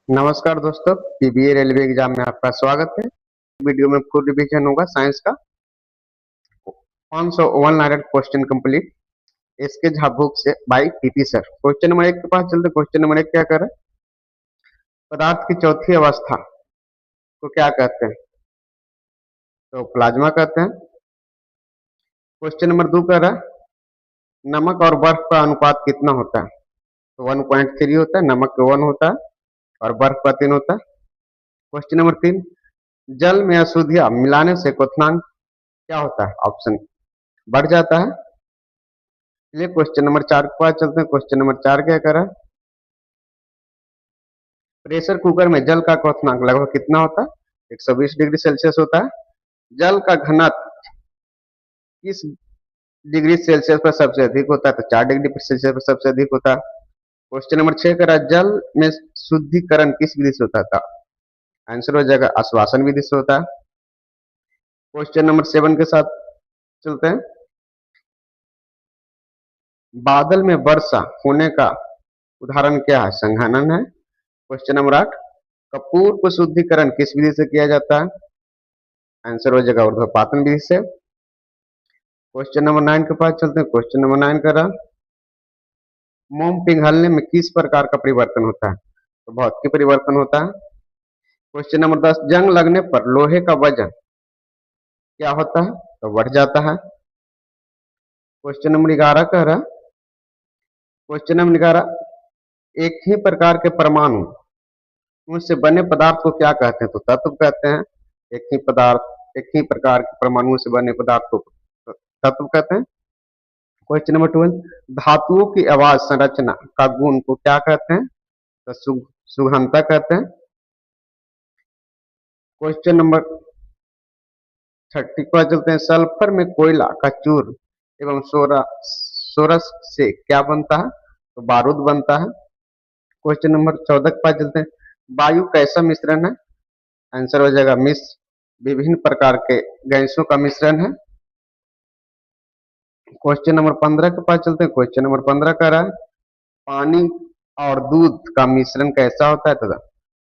नमस्कार दोस्तों, PBA railway exam में आपका स्वागत है। वीडियो में फुल रिवीजन होगा साइंस का 500 वन लाइनर क्वेश्चन कंप्लीट इसके झा बुक से by PP sir. Question number 1 के पास चलते। क्वेश्चन नंबर 1 क्या कर रहा है? पदार्थ की चौथी अवस्था को क्या कहते हैं? तो प्लाज्मा कहते हैं। क्वेश्चन नंबर 2 कह रहा है नमक और बर्फ का अनुपात कितना होता है? तो 1.3 होता है, नमक का 1 होता है और बर्फ का 3 होता है। क्वेश्चन नंबर 3, जल में अशुद्धियां मिलाने से क्वथनांक क्या होता है? ऑप्शन बढ़ जाता है। चलिए क्वेश्चन नंबर 4 के पास चलते हैं। क्वेश्चन नंबर 4 क्या कर रहा है? प्रेशर कुकर में जल का क्वथनांक लगभग कितना होता है? 120 डिग्री सेल्सियस होता है। जल का घनत्व किस डिग्री सेल्सियस पर सबसे अधिक होता है? तो 4 डिग्री सेल्सियस पर सबसे अधिक होता है। क्वेश्चन नंबर 6 कर रहा है जल में शुद्धिकरण किस विधि से होता था? आंसर हो जाएगा आश्वासन विधि से होता है। क्वेश्चन नंबर 7 के साथ चलते हैं। बादल में वर्षा होने का उदाहरण क्या है? संघनन है। क्वेश्चन नंबर 8, कपूर को शुद्धिकरण किस विधि से किया जाता है? आंसर हो जाएगा ऊर्ध्वपातन विधि से। क्वेश्चन नंबर 9 के पास चलते हैं। क्वेश्चन नंबर 9 का रहा मोम पिघलने में किस प्रकार का परिवर्तन होता है? तो भौतिक परिवर्तन होता है। क्वेश्चन नंबर 10, जंग लगने पर लोहे का वजन क्या होता है? तो बढ़ जाता है। क्वेश्चन नंबर 11 कह रहा क्वेश्चन नंबर 11, एक ही प्रकार के परमाणु उनसे बने पदार्थ को क्या कहते हैं? तो तत्व कहते हैं। एक ही पदार्थ, एक ही प्रकार के परमाणुओं से बने पदार्थ को तत्व कहते हैं। क्वेश्चन नंबर 12, धातुओं की आवाज संरचना का गुण को क्या कहते हैं? तो सुगहनता कहते हैं। क्वेश्चन नंबर 30 पर चलते हैं। सल्फर में कोयला का चूर्ण एवं सोरस से क्या बनता है? तो बारूद बनता है। क्वेश्चन नंबर 14 के पास चलते हैं। वायु कैसा मिश्रण है? आंसर हो जाएगा मिश्र विभिन्न प्रकार के गैसों का मिश्रण है। क्वेश्चन नंबर 15 के पास चलते हैं। क्वेश्चन नंबर 15 कह रहा है पानी और दूध का मिश्रण कैसा होता है? तथा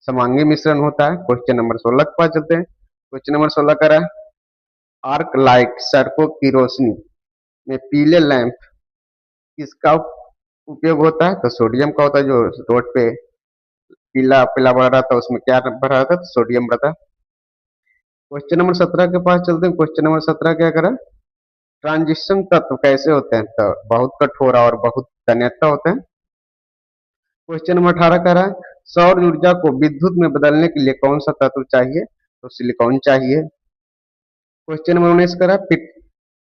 समांगी मिश्रण होता है। क्वेश्चन नंबर 16 के पास चलते हैं। क्वेश्चन नंबर 16 कह रहा है आर्क लाइट सड़कों की रोशनी में पीले लैंप किसका उपयोग होता है? तो सोडियम का होता है। जो रोड पे पीला पीला बढ़ रहा था उसमें क्या बढ़ रहा था? तो सोडियम रहता है। क्वेश्चन नंबर 17 के पास चलते हैं। क्वेश्चन नंबर 17 क्या करा? ट्रांजिशन तत्व कैसे होते हैं? तो बहुत कठोर और बहुत तन्यता होते हैं। क्वेश्चन नंबर 18 कह रहा है सौर ऊर्जा को विद्युत में बदलने के लिए कौन सा तत्व चाहिए? तो सिलिकॉन चाहिए। क्वेश्चन नंबर 19 कह रहा है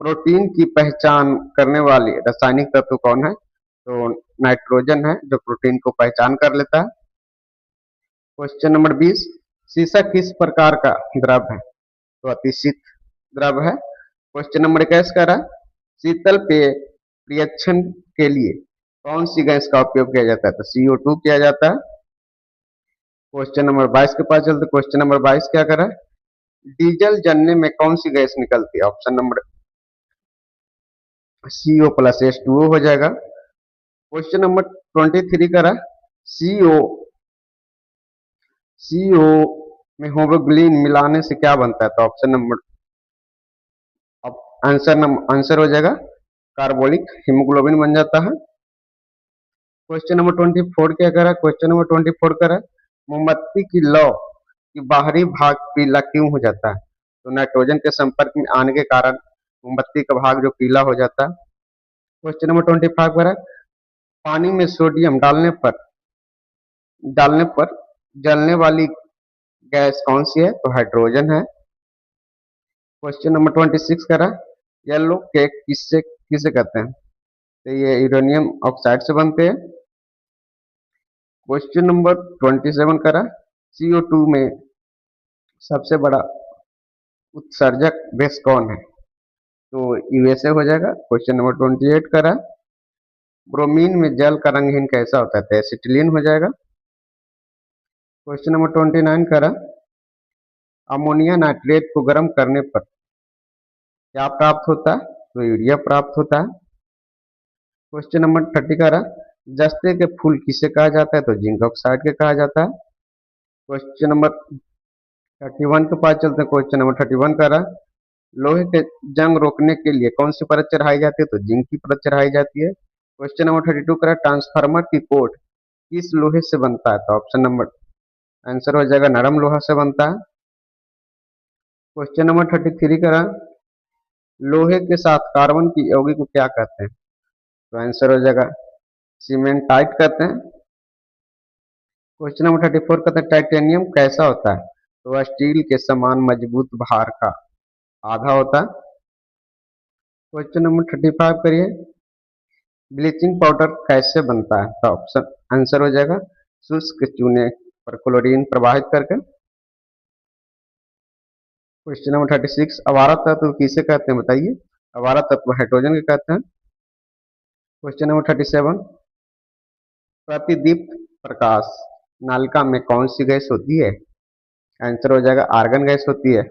प्रोटीन की पहचान करने वाली रासायनिक तत्व कौन है? तो नाइट्रोजन है जो प्रोटीन को पहचान कर लेता है। क्वेश्चन नंबर 20, सीसा किस प्रकार का द्रव है? तो अतिशीत द्रव है। क्वेश्चन नंबर 21 कह रहा है शीतल पेय रिएक्शन के लिए कौन सी गैस का उपयोग किया जाता है? तो CO2 किया जाता है। क्वेश्चन नंबर 22 के पास चलते। क्वेश्चन नंबर 22 क्या कर रहा है डीजल जलने में कौन सी गैस निकलती है? ऑप्शन नंबर CO+H2O हो जाएगा। क्वेश्चन नंबर 23 का रहा सीओ सीओ में होमोग्लोबिन मिलाने से क्या बनता है? तो ऑप्शन नंबर आंसर हो जाएगा कार्बोनिक हीमोग्लोबिन बन जाता है। क्वेश्चन नंबर 24 क्या कर रहा है? क्वेश्चन नंबर 24 कर रहा है मोमबत्ती की लौ की बाहरी भाग पीला क्यों हो जाता है? तो नाइट्रोजन के संपर्क में आने के कारण मोमबत्ती का भाग जो पीला हो जाता है। क्वेश्चन नंबर 25 पर है पानी में सोडियम डालने पर जलने वाली गैस कौन सी है? तो हाइड्रोजन है। क्वेश्चन नंबर 26 का रहा येलो केक किससे किसे कहते हैं? तो ये यूरेनियम ऑक्साइड से बनते हैं। क्वेश्चन नंबर 27 का रहा CO2 में सबसे बड़ा उत्सर्जक देश कौन है? तो USA हो जाएगा। क्वेश्चन नंबर 28 का रहा ब्रोमीन में जल का रंगहीन कैसा होता है? तो एसिटिलीन हो जाएगा। क्वेश्चन नंबर 29 का रहा अमोनिया नाइट्रेट को गर्म करने पर क्या प्राप्त होता है? तो यूरिया प्राप्त होता है। क्वेश्चन नंबर 30 का रहा जस्ते के फूल किसे कहा जाता है? तो जिंक ऑक्साइड के कहा जाता है। क्वेश्चन नंबर 31 के पास चलते हैं। क्वेश्चन नंबर 31 कह रहा है लोहे के जंग रोकने के लिए कौन सी परत चढ़ाई जाती है, तो जिंक की परत चढ़ाई जाती है। क्वेश्चन नंबर 32 कह रहा है ट्रांसफार्मर की कोट किस लोहे से बनता है, तो ऑप्शन नंबर आंसर हो जाएगा नरम लोहा से बनता है। क्वेश्चन नंबर 33 कह रहा है लोहे के साथ कार्बन की यौगिक को क्या कहते हैं, तो आंसर हो जाएगा सीमेंटाइट कहते हैं। क्वेश्चन नंबर 34 कहते हैं टाइटेनियम कैसा होता है, तो वह स्टील के समान मजबूत भार का आधा होता है। क्वेश्चन नंबर 35 करिए ब्लीचिंग पाउडर कैसे बनता है, तो ऑप्शन आंसर हो जाएगा शुष्क चूने पर क्लोरीन प्रवाहित करके। क्वेश्चन नंबर 36 अवारा तत्व किसे कहते हैं बताइए, अवारा तत्व हाइड्रोजन के कहते हैं। क्वेश्चन नंबर 37 प्रतिदीप्त प्रकाश नालिका में कौन सी गैस होती है, आंसर हो जाएगा आर्गन गैस होती है।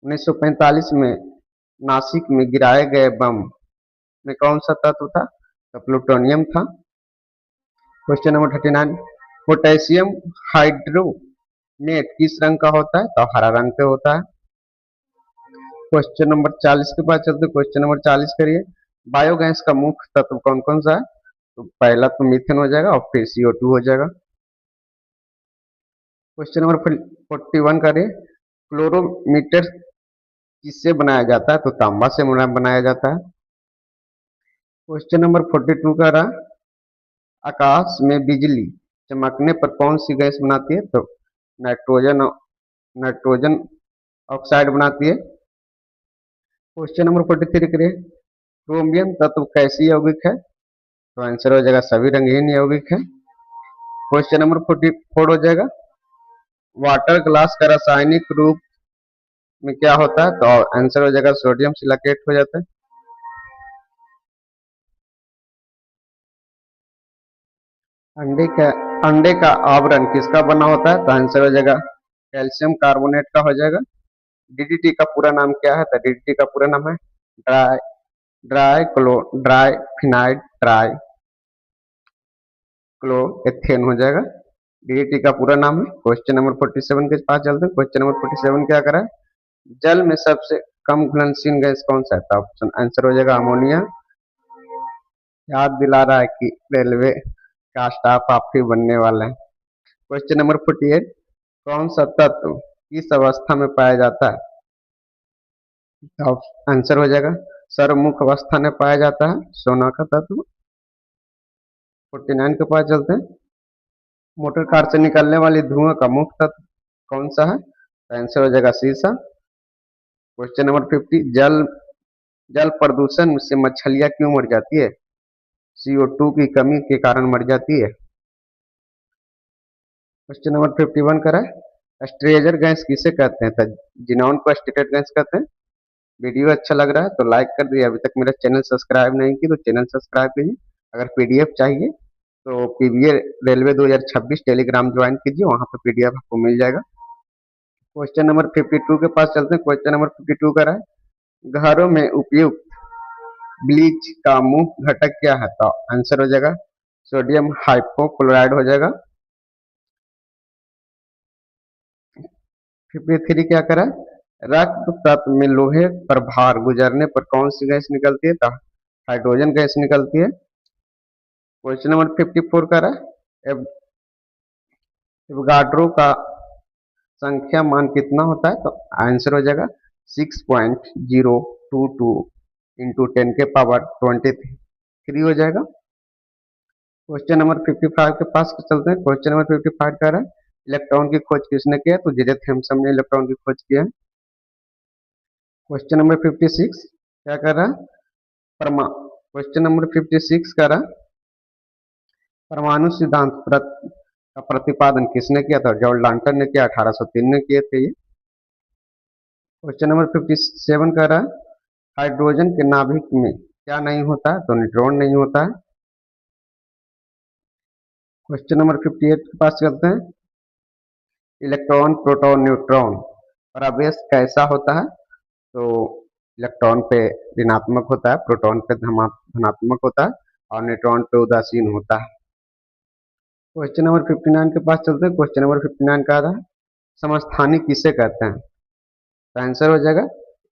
1945 में नासिक में गिराए गए बम में कौन सा तत्व था, तो प्लूटोनियम था। क्वेश्चन नंबर 39 पोटेशियम हाइड्रोनेट किस रंग का होता है, तो हरा रंग का होता है। क्वेश्चन नंबर 40 के बाद चलते क्वेश्चन नंबर 40 करिए बायोगैस का मुख्य तत्व कौन कौन सा है, तो पहला तो मीथेन हो जाएगा और फिर CO2 हो जाएगा। क्वेश्चन नंबर 41 करिए क्लोरोमीटर किससे बनाया जाता है, तो तांबा से बनाया जाता है। क्वेश्चन नंबर 42 का रहा आकाश में बिजली चमकने पर कौन सी गैस बनाती है, तो नाइट्रोजन नाइट्रोजन ऑक्साइड बनाती है। क्वेश्चन नंबर 43 करिए क्रोमियम तत्व कैसी यौगिक है, तो आंसर हो जाएगा सभी रंगहीन यौगिक है। क्वेश्चन नंबर 44 हो जाएगा वाटर ग्लास का रासायनिक रूप में क्या होता है, तो आंसर हो जाएगा सोडियम सिलिकेट हो जाता है। अंडे का आवरण किसका बना होता है, तो आंसर हो जाएगा कैल्शियम कार्बोनेट का हो जाएगा। DDT का पूरा नाम क्या है, तो DDT का पूरा नाम है ड्राई ड्राई फिनाइड ट्राई क्लोएथेन हो जाएगा। DDT का पूरा नाम है। क्वेश्चन नंबर 47 के पास चलते हैं। क्वेश्चन नंबर 47 क्या करा है जल में सबसे कम घुलनशील गैस कौन सा है, तो ऑप्शन आंसर हो जाएगा अमोनिया। याद दिला रहा है कि रेलवे का स्टाफ आप ही बनने वाला है। क्वेश्चन नंबर 48 कौन सा तत्व किस अवस्था में पाया जाता है, तो आंसर हो जाएगा सर्वमुख अवस्था में पाया जाता है सोना का तत्व। 49 के पास चलते हैं मोटर कार से निकलने वाली धुआं का मुख्य तत्व कौन सा है, तो आंसर हो जाएगा सीसा। क्वेश्चन नंबर 50 जल प्रदूषण से मछलियां क्यों मर जाती है, CO2 की कमी के कारण मर जाती है। क्वेश्चन नंबर 51 करा स्ट्रेजर गैस किसे कहते हैं, तो जिनॉन को स्टेटेड गैस कहते हैं। वीडियो अच्छा लग रहा है तो लाइक कर दिए, अभी तक मेरा चैनल सब्सक्राइब नहीं की तो चैनल सब्सक्राइब कीजिए। अगर PDF चाहिए तो PBA रेलवे 2026 टेलीग्राम ज्वाइन कीजिए, वहां पर PDF आपको मिल जाएगा। क्वेश्चन नंबर 52 के पास चलते हैं। क्वेश्चन नंबर 52 का है घरों में उपयुक्त ब्लीच का मुख्य घटक क्या है, तो आंसर हो जाएगा सोडियम हाइपोक्लोराइड हो जाएगा। 53 क्या करा रक्त तत्व में लोहे पर भार गुजरने पर कौन सी गैस निकलती है, तो हाइड्रोजन गैस निकलती है। क्वेश्चन नंबर 54 का एवोगाड्रो का संख्या मान कितना होता है, तो आंसर हो जाएगा 6.022 इंटू 10 के पावर 23 हो जाएगा। क्वेश्चन नंबर 55 के पास चलते हैं। क्वेश्चन नंबर 55 का है इलेक्ट्रॉन की खोज किसने की है, तो जे थॉमसन ने इलेक्ट्रॉन की खोज की है। क्वेश्चन नंबर 56 क्या कर रहा है क्वेश्चन नंबर 56 कर रहा परमाणु सिद्धांत का प्रतिपादन किसने किया था, जॉर्ज डाल्टन ने किया, 1803 ने किए थे ये। क्वेश्चन नंबर 57 कह रहा है हाइड्रोजन के नाभिक में क्या नहीं होता है, तो न्यूट्रॉन नहीं होता है। क्वेश्चन नंबर 58 के पास चलते हैं इलेक्ट्रॉन प्रोटॉन न्यूट्रॉन और आवेश कैसा होता है, तो इलेक्ट्रॉन पे ऋणात्मक होता है, प्रोटॉन पे धनात्मक होता है। और न्यूट्रॉन पे उदासीन होता है। क्वेश्चन नंबर 59 के पास चलते हैं। क्वेश्चन नंबर 59 का आ रहा है, समस्थानिक किसे कहते हैं? तो आंसर हो जाएगा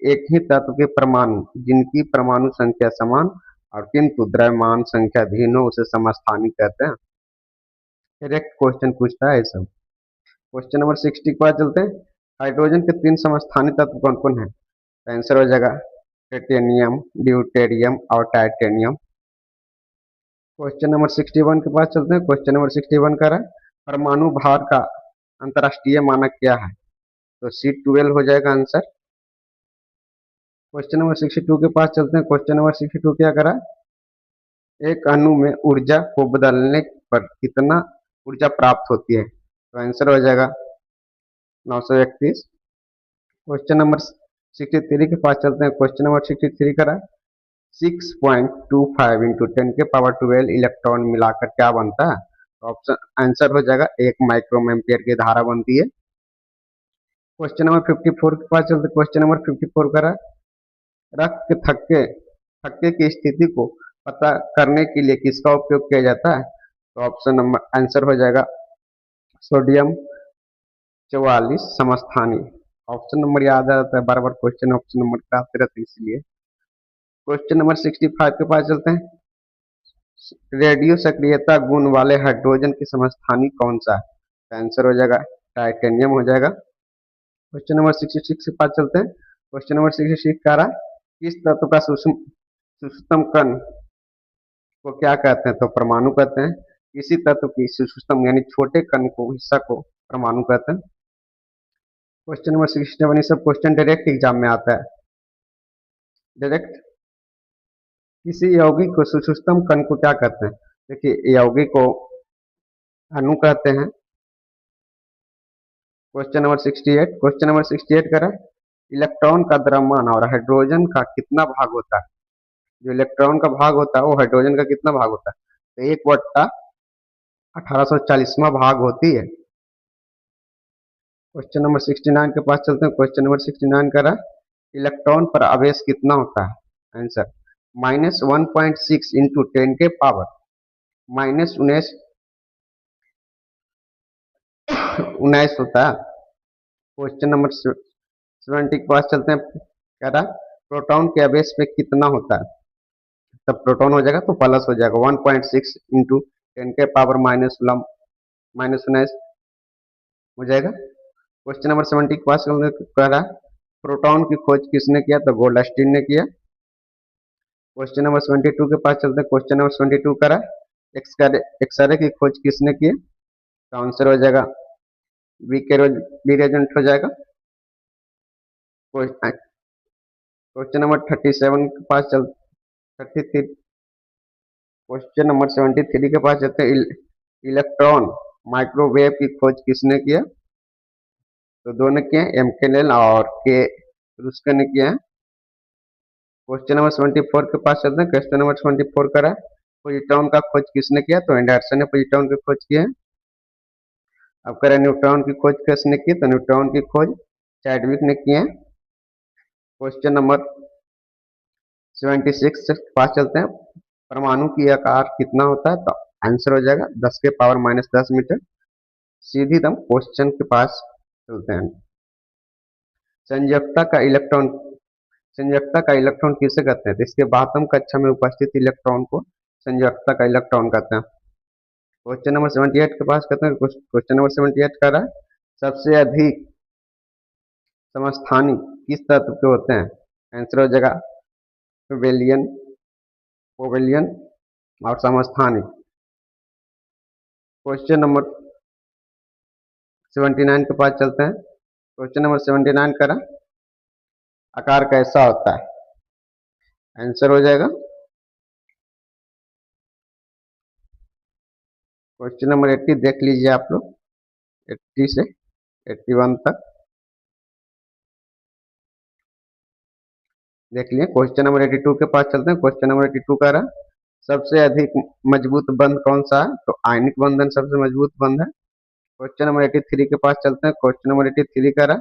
एक ही तत्व के परमाणु जिनकी परमाणु संख्या समान और किंतु द्रव्यमान संख्या भिन्न हो उसे समस्थानिक कहते हैं। डायरेक्ट क्वेश्चन पूछता है ये सब। क्वेश्चन नंबर 60 के बाद चलते हैं, हाइड्रोजन के 3 समस्थानिक तत्व कौन कौन है? तो आंसर हो जाएगा टाइटेनियम, ड्यूटेरियम और टाइटेनियम। क्वेश्चन नंबर 61 के पास चलते हैं। क्वेश्चन नंबर 61 का रहा है, परमाणु भार का अंतरराष्ट्रीय मानक क्या है? तो C12 हो जाएगा आंसर। क्वेश्चन नंबर 62 के पास चलते हैं। क्वेश्चन नंबर 62 क्या करा, एक अणु में ऊर्जा को बदलने पर कितना ऊर्जा प्राप्त होती है? तो आंसर हो जाएगा 931। क्वेश्चन नंबर 63 के पास चलते हैं। क्वेश्चन नंबर 63 करा, 6.25 इंटू 10⁻12 इलेक्ट्रॉन मिलाकर क्या बनता है? तो ऑप्शन आंसर हो जाएगा 1 माइक्रोएम्पियर की धारा बनती है। क्वेश्चन नंबर 54 के पास चलते। क्वेश्चन नंबर 54 करा, रक्त के थक्के की स्थिति को पता करने के लिए किसका उपयोग किया जाता है? तो ऑप्शन नंबर आंसर हो जाएगा सोडियम 44 समस्थानी। ऑप्शन नंबर याद आ जाता है, बार बार क्वेश्चन ऑप्शन नंबर आते रहते इसलिए। क्वेश्चन नंबर 65 के पास चलते हैं, रेडियो सक्रियता गुण वाले हाइड्रोजन की समस्थानी कौन सा है? आंसर हो जाएगा टाइटेनियम हो जाएगा। क्वेश्चन नंबर 66 के पास चलते हैं। क्वेश्चन नंबर 66 का रहा, किस तत्व का सूक्ष्मतम कण को क्या कहते हैं? तो परमाणु कहते हैं। किसी तत्व की सूक्ष्मतम यानी छोटे कण को हिस्सा को परमाणु कहते हैं। क्वेश्चन नंबर 67 सब क्वेश्चन डायरेक्ट एग्जाम में आता है। डायरेक्ट किसी यौगिक को सूक्ष्मतम कण को क्या कहते हैं? देखिए यौगिक को अणु कहते हैं। क्वेश्चन नंबर 68, क्वेश्चन नंबर 68 करा, इलेक्ट्रॉन का द्रव्यमान और हाइड्रोजन का कितना भाग होता है? जो इलेक्ट्रॉन का भाग होता है वो हाइड्रोजन का कितना भाग होता है? तो 1/1840वां भाग होती है। क्वेश्चन नंबर 69 के पास चलते हैं। क्वेश्चन नंबर 69 करा, इलेक्ट्रॉन पर आवेश कितना होता है? आंसर -1.6 इंटू 10⁻19 19 होता है। क्वेश्चन नंबर 70 के पास चलते हैं। कह रहा प्रोटॉन के आवेश पे कितना होता है? तब प्रोटॉन हो जाएगा तो प्लस हो जाएगा 1.6 इंटू 10⁻19 हो जाएगा। क्वेश्चन नंबर 70 के पास कह रहा प्रोटॉन की खोज किसने किया? तो गोल्डस्टीन ने किया। क्वेश्चन नंबर 72 के पास चलते हैं। क्वेश्चन नंबर 72 करा, एक्सरे की खोज किसने की? तो आंसर हो जाएगा वीरेजेंट हो जाएगा। क्वेश्चन नंबर 37 के पास 33 क्वेश्चन नंबर 73 के पास चलते हैं, इलेक्ट्रॉन माइक्रोवेव की खोज किसने किया? तो दोनों किए, एमकेलेल और के रुस्को ने किया है। क्वेश्चन नंबर 74 के पास चलते हैं। क्वेश्चन नंबर 74 करा, पोजिट्रॉन का खोज किसने किया? तो एंडरसन ने पोजिट्रॉन की खोज की है। अब करें न्यूट्रॉन की खोज किसने की? तो न्यूट्रॉन की खोज चैडविक ने की है। क्वेश्चन नंबर 76 के पास चलते हैं, परमाणु की आकार कितना होता है? तो आंसर हो जाएगा 10⁻−10 मीटर। सीधी दम क्वेश्चन के पास चलते हैं। संयोजकता का इलेक्ट्रॉन किसे कहते हैं? तो इसके बातम कक्षा में उपस्थित इलेक्ट्रॉन को संयोजकता का इलेक्ट्रॉन कहते हैं। क्वेश्चन नंबर 78 के पास कहते हैं। क्वेश्चन नंबर 78 का रहा, सबसे अधिक समस्थानिक किस तत्व के होते हैं? आंसर हो जाएगा पोवेलियन और समस्थानिक। क्वेश्चन नंबर 79 के पास चलते हैं। क्वेश्चन नंबर 79 का रहा, आकार कैसा होता है? आंसर हो जाएगा क्वेश्चन नंबर 80 देख लीजिए आप लोग, 80 से 81 तक देख लिए। क्वेश्चन नंबर 82 के पास चलते हैं। क्वेश्चन नंबर 82 का रहा, सबसे अधिक मजबूत बंध कौन सा है? तो आयनिक बंधन सबसे मजबूत बंध है। क्वेश्चन नंबर 83 के पास चलते हैं। क्वेश्चन नंबर 83 का रहा,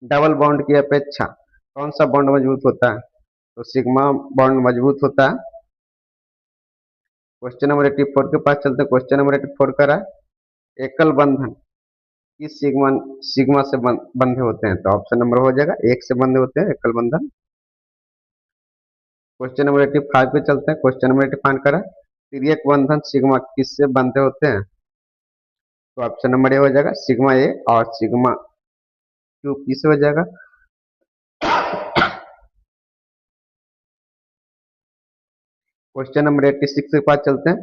डबल बॉन्ड की अपेक्षा कौन सा बॉन्ड मजबूत होता है? तो सिग्मा बॉन्ड मजबूत होता है। क्वेश्चन नंबर 84 के पास चलते हैं। क्वेश्चन नंबर 84 करा, एकल बंधन किस सिग्मा सिग्मा से बंधे होते हैं? तो ऑप्शन नंबर हो जाएगा एक से बंधे होते हैं एकल बंधन। क्वेश्चन नंबर 85 पे चलते हैं। क्वेश्चन नंबर 85 करा, तिर्यक बंधन सिग्मा किससे बंधे होते हैं? तो ऑप्शन नंबर ए हो जाएगा सिग्मा ए और सिग्मा क्यू किससे हो जाएगा? क्वेश्चन नंबर 86 के पास चलते हैं।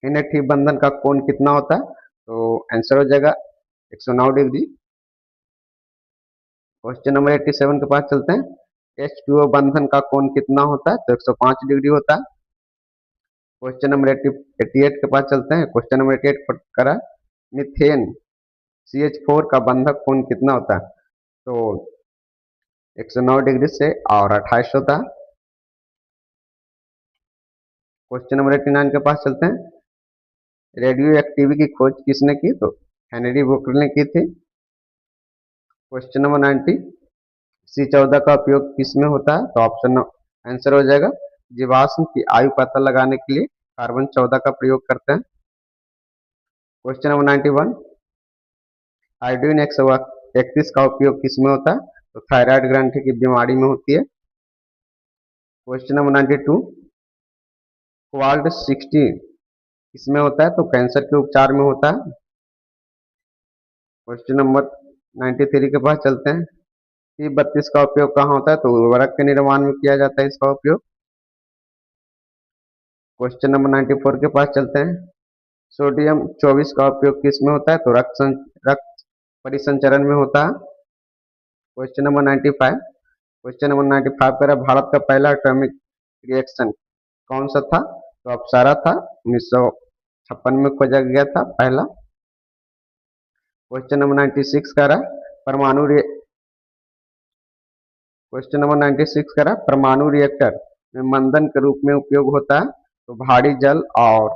इनएक्टिव बंधन का कोण कितना होता है? तो आंसर हो जाएगा 109 डिग्री। क्वेश्चन नंबर 87 के पास चलते हैं। H2O बंधन का कोण कितना होता है? तो 105 डिग्री होता है। क्वेश्चन नंबर 88 के पास चलते हैं। क्वेश्चन नंबर 88 करा, मिथेन CH4 का बंधक कोण कितना होता है? तो 109 डिग्री से और 28 होता है। क्वेश्चन नंबर 89 के पास चलते हैं। रेडियो एक्टिविटी की खोज किसने की? तो हेनरी बेकरेल ने की थी। क्वेश्चन नंबर 90, C14 का उपयोग किसमें होता है? तो ऑप्शन आंसर हो जाएगा जीवाश्म की आयु पता लगाने के लिए कार्बन 14 का प्रयोग करते हैं। क्वेश्चन नंबर 91, आयोडीन 131 का उपयोग किसमें होता है? तो थायराइड ग्रंथि की बीमारी में होती है। क्वेश्चन नंबर 92, क्वाल्ड 60 किसमें होता है? तो कैंसर के उपचार में होता है। क्वेश्चन नंबर 93 के पास चलते हैं। P32 का उपयोग कहाँ होता है? तो उर्वरक के निर्माण में किया जाता है इसका उपयोग। क्वेश्चन नंबर 94 के पास चलते हैं। सोडियम 24 का उपयोग किस में होता है? तो रक्त परिसंचरण में होता है। क्वेश्चन नंबर 95, क्वेश्चन नंबर 95 पर भारत का पहला एटॉमिक रिएक्शन कौन सा था? तो अप्सरा था, 1956 में खोजा गया था पहला। क्वेश्चन नंबर 96 का रहा क्वेश्चन नंबर 96 का रहा, परमाणु रिएक्टर में मंदन के रूप में उपयोग होता है तो भारी जल और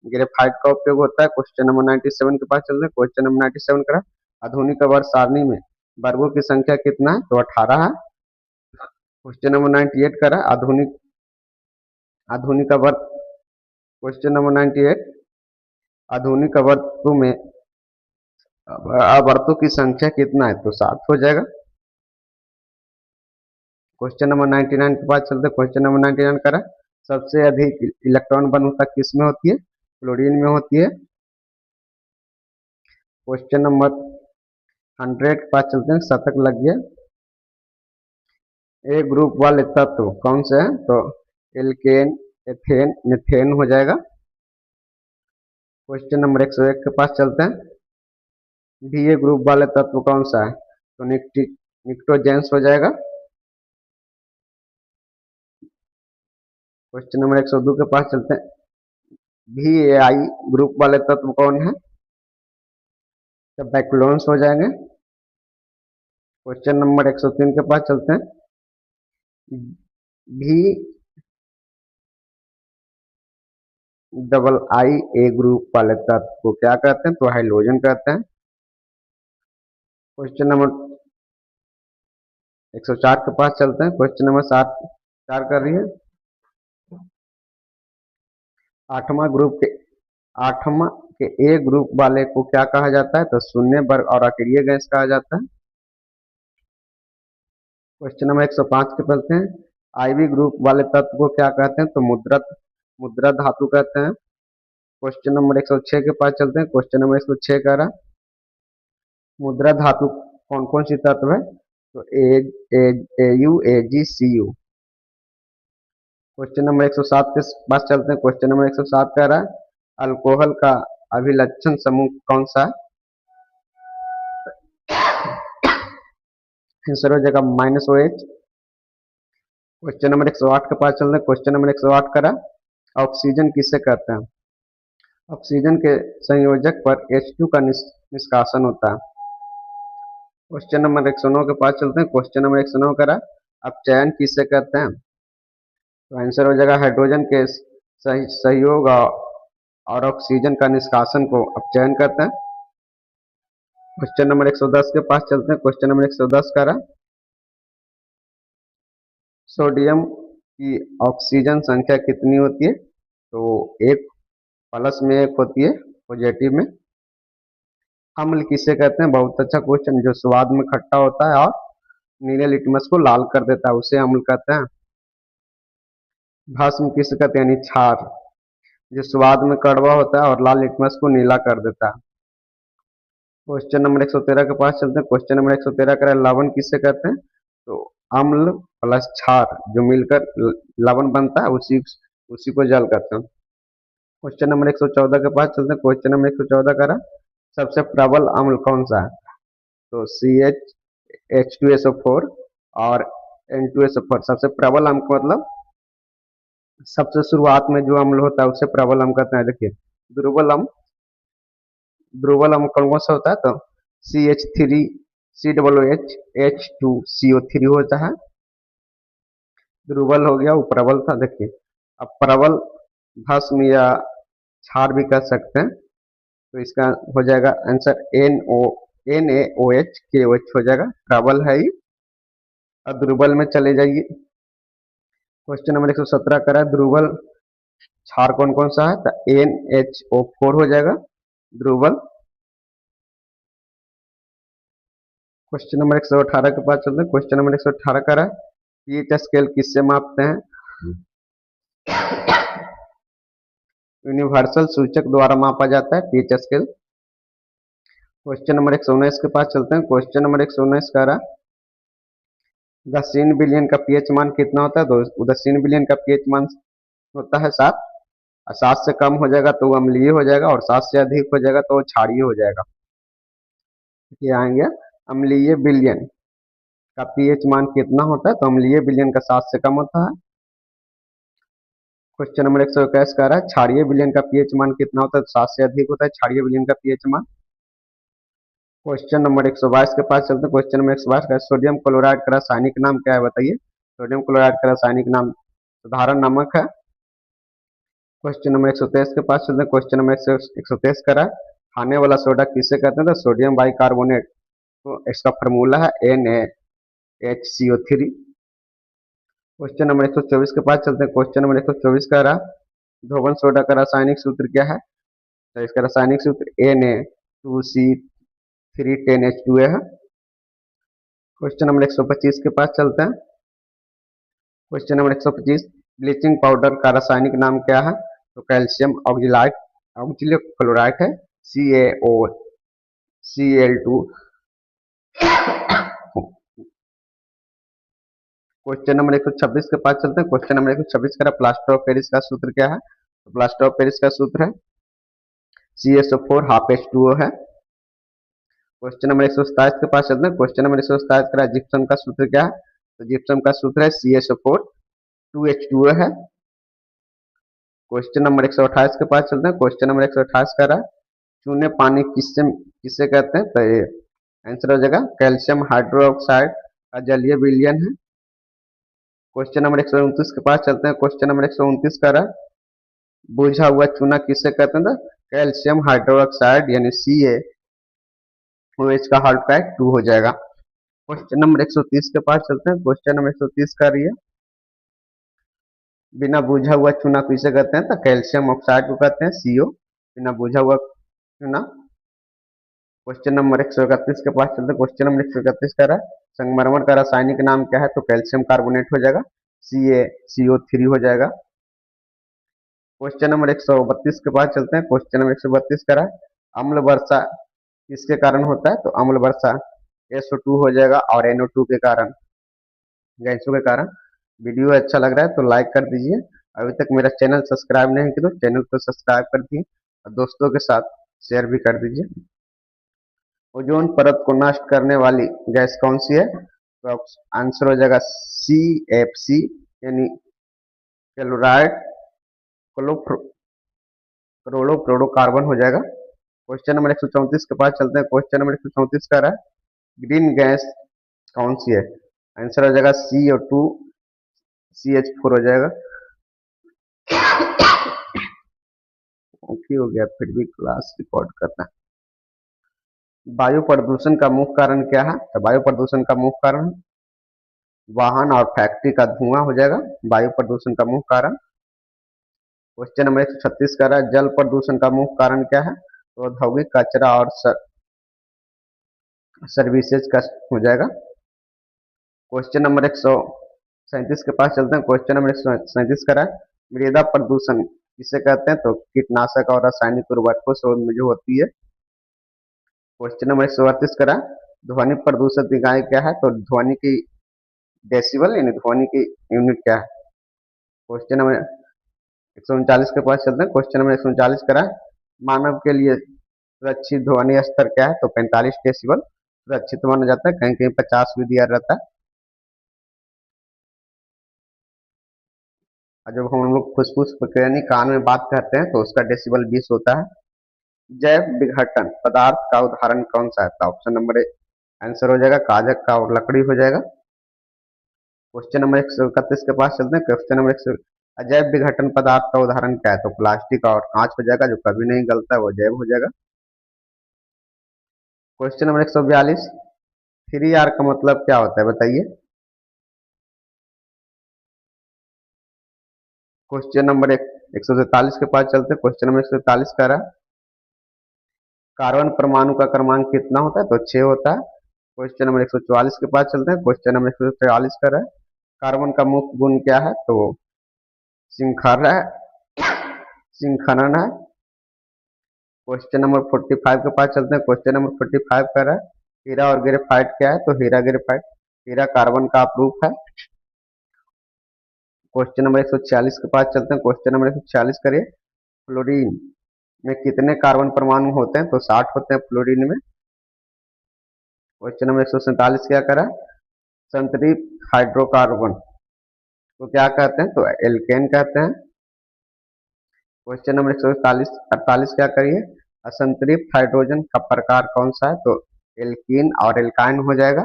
ग्रेफाइट का उपयोग होता है। क्वेश्चन नंबर 97 के पास चलते हैं। क्वेश्चन नंबर 97 का आधुनिक वर्ग सारणी में वर्गों की संख्या कितना है? तो 18 है। क्वेश्चन नंबर 98 का आधुनिक वर्ग क्वेश्चन नंबर 98, आधुनिक आवर्तों में आवर्तों की संख्या कितना है? तो 7 हो जाएगा। क्वेश्चन नंबर 99 के पास चलते हैं। क्वेश्चन नंबर 99 का सबसे अधिक इलेक्ट्रॉन बनता किस में होती है? क्लोरीन में होती है। क्वेश्चन नंबर 100 के पास चलते हैं। शतक लग गया। ए ग्रुप वाले तत्व कौन से हैं? तो एल्केन, एथेन, मीथेन हो जाएगा। क्वेश्चन नंबर 101 के पास चलते हैं। बी ए ग्रुप वाले तत्व कौन सा है? तो निक्टोजेंस हो जाएगा। क्वेश्चन नंबर 102 के पास चलते हैं। भी ए आई ग्रुप वाले तत्व कौन है? तो बैक्लोन्स हो जाएंगे। क्वेश्चन नंबर 103 के पास चलते हैं। भी डबल आई ए ग्रुप वाले तत्व को क्या कहते हैं? तो हाइड्रोजन कहते हैं। क्वेश्चन नंबर 104 के पास चलते हैं। क्वेश्चन नंबर 4 कर रही है। आठवां के ए ग्रुप वाले को क्या कहा जाता है? तो शून्य वर्ग और अक्रिय गैस कहा जाता है। क्वेश्चन नंबर 105 के चलते हैं। आईवी ग्रुप वाले तत्व को क्या कहते हैं? तो मुद्रा धातु कहते हैं। क्वेश्चन नंबर 106 के पास चलते हैं। क्वेश्चन नंबर 106 कह रहा, मुद्रा धातु कौन कौन सी तत्व है? तो एयू, एजी, सीयू। क्वेश्चन नंबर 107 के पास चलते हैं। क्वेश्चन नंबर 107 कह रहा है, अल्कोहल का अभिलक्षण समूह कौन सा है? आंसर हो जाएगा -OH। क्वेश्चन नंबर 108 के पास चलते हैं। क्वेश्चन नंबर 108 करा, ऑक्सीजन किसे कहते हैं? ऑक्सीजन के संयोजक पर H2 का निष्कासन होता है। क्वेश्चन नंबर 109 के पास चलते हैं। क्वेश्चन नंबर 109 करा, अपचयन किसे कहते हैं? तो आंसर हो जाएगा हाइड्रोजन के सहयोग और ऑक्सीजन का निष्कासन को अपचयन कहते हैं। क्वेश्चन नंबर 110 के पास चलते हैं। क्वेश्चन नंबर 110 करा, सोडियम की ऑक्सीजन संख्या कितनी होती है? तो एक प्लस में एक होती है पॉजिटिव में। अम्ल किसे कहते हैं? बहुत अच्छा क्वेश्चन। जो स्वाद में खट्टा होता है और नीले लिटमस को लाल कर देता है उसे अम्ल कहते हैं। भस्म किसे कहते हैं? यानी क्षार, जो स्वाद में कड़वा होता है और लाल लिटमस को नीला कर देता है। क्वेश्चन नंबर 113 के पास चलते हैं। क्वेश्चन नंबर 113 का लवण किसे कहते हैं? तो अम्ल प्लस क्षार जो मिलकर लवण बनता है उसी उसी को जल कहते हैं। क्वेश्चन नंबर 114 के पास चलते हैं। क्वेश्चन नंबर 114 का सबसे प्रबल अम्ल कौन सा है? तो CH H2SO4 और N2SO4 सबसे प्रबल अम्ल का मतलब सबसे शुरुआत में जो अम्ल होता है उसे प्रबल अम्ल कहते हैं। देखिए ध्रुवल अम्ल कौन सा होता है? तो CH3COOH होता है। ध्रुवल हो गया, वो प्रबल था। देखिए अब प्रबल भस्म या क्षार भी कह सकते हैं। तो इसका हो जाएगा आंसर NaOH हो जाएगा, प्रबल है ये। अब ध्रुवल में चले जाइए। क्वेश्चन नंबर 117 करा ध्रुवल क्षार कौन कौन सा है? तो NHO4 हो जाएगा ध्रुवल। क्वेश्चन नंबर 118 के पास चलते हैं। क्वेश्चन नंबर 118 करा पीएच स्केल किससे मापते हैं? यूनिवर्सल सूचक द्वारा मापा जाता है पीएच स्केल। क्वेश्चन नंबर 119 के पास चलते हैं। क्वेश्चन नंबर 119 करा दक्षिण बिलियन का पीएच मान कितना होता है? तो दक्षिण बिलियन का पीएच मान होता है 7। और 7 से कम हो जाएगा तो वो अम्लीय हो जाएगा, और 7 से अधिक हो जाएगा तो वो क्षारीय हो जाएगा। ये आएंगे अम्लीय बिलियन का पीएच मान कितना होता है? तो अम्लीय बिलियन का 7 से कम होता है। क्वेश्चन नंबर 121 कह रहा है क्षारीय विलयन का पीएच मान कितना होता है? 7 से अधिक होता है क्षारीय विलयन का पीएच मान। क्वेश्चन नंबर 122 के पास चलते हैं। क्वेश्चन नंबर 122 का सोडियम क्लोराइड का रासायनिक नाम क्या है? बताइए। सोडियम क्लोराइड का रासायनिक नाम साधारण नमक है। क्वेश्चन नंबर 123 के पास चलते हैं। क्वेश्चन नंबर 123 कह रहा है खाने वाला सोडा किसे कहते हैं? तो सोडियम बाइकार्बोनेट। तो इसका फॉर्मूला है NaHCO3। क्वेश्चन नंबर 124 के पास चलते हैं। क्वेश्चन नंबर 124 कह रहा है धोवन सोडा का रासायनिक सूत्र क्या है? तो इसका रासायनिक सूत्र Na2C310H2 है। क्वेश्चन नंबर 125 के पास चलते हैं। क्वेश्चन नंबर 125 ब्लीचिंग पाउडर का रासायनिक नाम क्या है? तो कैल्शियम ऑक्जिलेट क्लोराइड है, CaOCl2। क्वेश्चन नंबर 126 के पास चलते हैं। क्वेश्चन नंबर 126 का प्लास्टर ऑफ पेरिस का सूत्र क्या है? तो प्लास्टर ऑफ पेरिस का सूत्र है CaSO4 हाफ H2O है। क्वेश्चन नंबर 127 के पास चलते हैं। क्वेश्चन नंबर 127 का जिप्सम का सूत्र क्या है? तो जिप्सम का सूत्र है CaSO4 2H2O है। क्वेश्चन नंबर 128 के पास चलते हैं। क्वेश्चन नंबर 128 का रहा चूने पानी किससे किसे कहते हैं? तो ये आंसर हो जाएगा कैल्शियम हाइड्रोक्साइड का जलीय विलयन है। क्वेश्चन नंबर 129 के पास चलते हैं। क्वेश्चन नंबर 129 का रहा बुझा हुआ चूना किसे कहते हैं? कैल्शियम हाइड्रोक्साइड यानी CaOH का हाइड्रोक्साइड 2 हो जाएगा। क्वेश्चन नंबर 130 के पास चलते हैं। क्वेश्चन नंबर 130 का रही है बिना बुझा हुआ चूना किसे कहते हैं? तो कैल्शियम ऑक्साइड को कहते हैं CO बिना बुझा हुआ चूना। क्वेश्चन नंबर 131 के पास चलते हैं। क्वेश्चन नंबर 131 का रहा संगमरमर का रासायनिक नाम क्या है? तो कैल्शियम कार्बोनेट हो जाएगा, CaCO3 हो जाएगा। क्वेश्चन नंबर 132 के पास चलते हैं। क्वेश्चन नंबर 132 का रहा अम्ल वर्षा किसके कारण होता है? तो अम्ल वर्षा SO2 हो जाएगा और NO2 के कारण, गैसों के कारण। वीडियो अच्छा लग रहा है तो लाइक कर दीजिए। अभी तक मेरा चैनल सब्सक्राइब नहीं किया तो चैनल को सब्सक्राइब कर दीजिए और दोस्तों के साथ शेयर भी कर दीजिए। ओजोन परत को नष्ट करने वाली गैस कौन सी है? तो आंसर हो जाएगा CFC यानी क्लोराइड क्लोरोफ्लोरोकार्बन हो जाएगा। क्वेश्चन नंबर 134 के पास चलते हैं। क्वेश्चन नंबर 134 का रहा है ग्रीन गैस कौन सी है? आंसर हो जाएगा CO2 CH4 हो जाएगा। ओके हो गया, फिर भी क्लास रिकॉर्ड करना। वायु प्रदूषण का मुख्य कारण क्या है? तो वायु प्रदूषण का मुख्य कारण वाहन और फैक्ट्री का धुआं हो जाएगा वायु प्रदूषण का मुख्य कारण। क्वेश्चन नंबर 136 कह रहा है जल प्रदूषण का मुख्य कारण क्या है, तो औद्योगिक कचरा और सर्विसेज का हो जाएगा। क्वेश्चन नंबर 137 के पास चलते हैं। क्वेश्चन नंबर 137 कह रहा है मृदा प्रदूषण किसे कहते हैं, तो कीटनाशक और रासायनिक उर्वरकों से जो होती है। क्वेश्चन नंबर 138 कह रहा है ध्वनि प्रदूषण इकाई क्या है, तो ध्वनि की डेसिबल यानी ध्वनि की यूनिट क्या है। क्वेश्चन नंबर 139 के पास चलते हैं। क्वेश्चन नंबर 139 कह रहा है मानव के लिए सुरक्षित ध्वनि स्तर क्या है, तो 45 डेसिबल सुरक्षित माना जाता है, कहीं कहीं 50 भी दिया रहता है। और जब हम लोग फुसफुस यानी कान में बात करते हैं तो उसका डेसिबल 20 होता है। जैव विघटन पदार्थ का उदाहरण कौन सा है, तो ऑप्शन नंबर आंसर हो जाएगा कागज का और लकड़ी हो जाएगा। क्वेश्चन नंबर 131 के पास चलते हैं। क्वेश्चन नंबर 100 अजैव विघटन पदार्थ का उदाहरण क्या है, तो प्लास्टिक और कांच हो जाएगा, जो कभी नहीं गलता है वो जैव हो जाएगा। क्वेश्चन नंबर 142 थ्री आर का मतलब क्या होता है बताइए। क्वेश्चन नंबर 143 के पास चलते हैं। क्वेश्चन नंबर 143 कह रहा है कार्बन परमाणु का क्रमांक कितना होता है, तो 6 होता है। क्वेश्चन नंबर 144 के पास चलते हैं। क्वेश्चन नंबर 143 कह रहा है कार्बन का मुख्य गुण क्या है, तो सिंखर है सिंखनन है। क्वेश्चन नंबर 45 के पास चलते हैं। क्वेश्चन नंबर 45 कह रहा है हीरा और ग्रेफाइट क्या है, तो हीरा ग्रेफाइट हीरा कार्बन का अपरूप है। क्वेश्चन नंबर 146 के पास चलते हैं। क्वेश्चन नंबर 146 करिए फ्लोरीन में कितने कार्बन परमाणु होते हैं, तो 60 होते हैं फ्लोरीन में। क्वेश्चन नंबर 147 क्या करा संतृप्त हाइड्रोकार्बन को क्या कहते हैं, तो एल्केन कहते हैं। क्वेश्चन नंबर 148 क्या करिए असंतृप्त हाइड्रोजन का प्रकार कौन सा है, तो एल्कीन और एल्काइन हो जाएगा।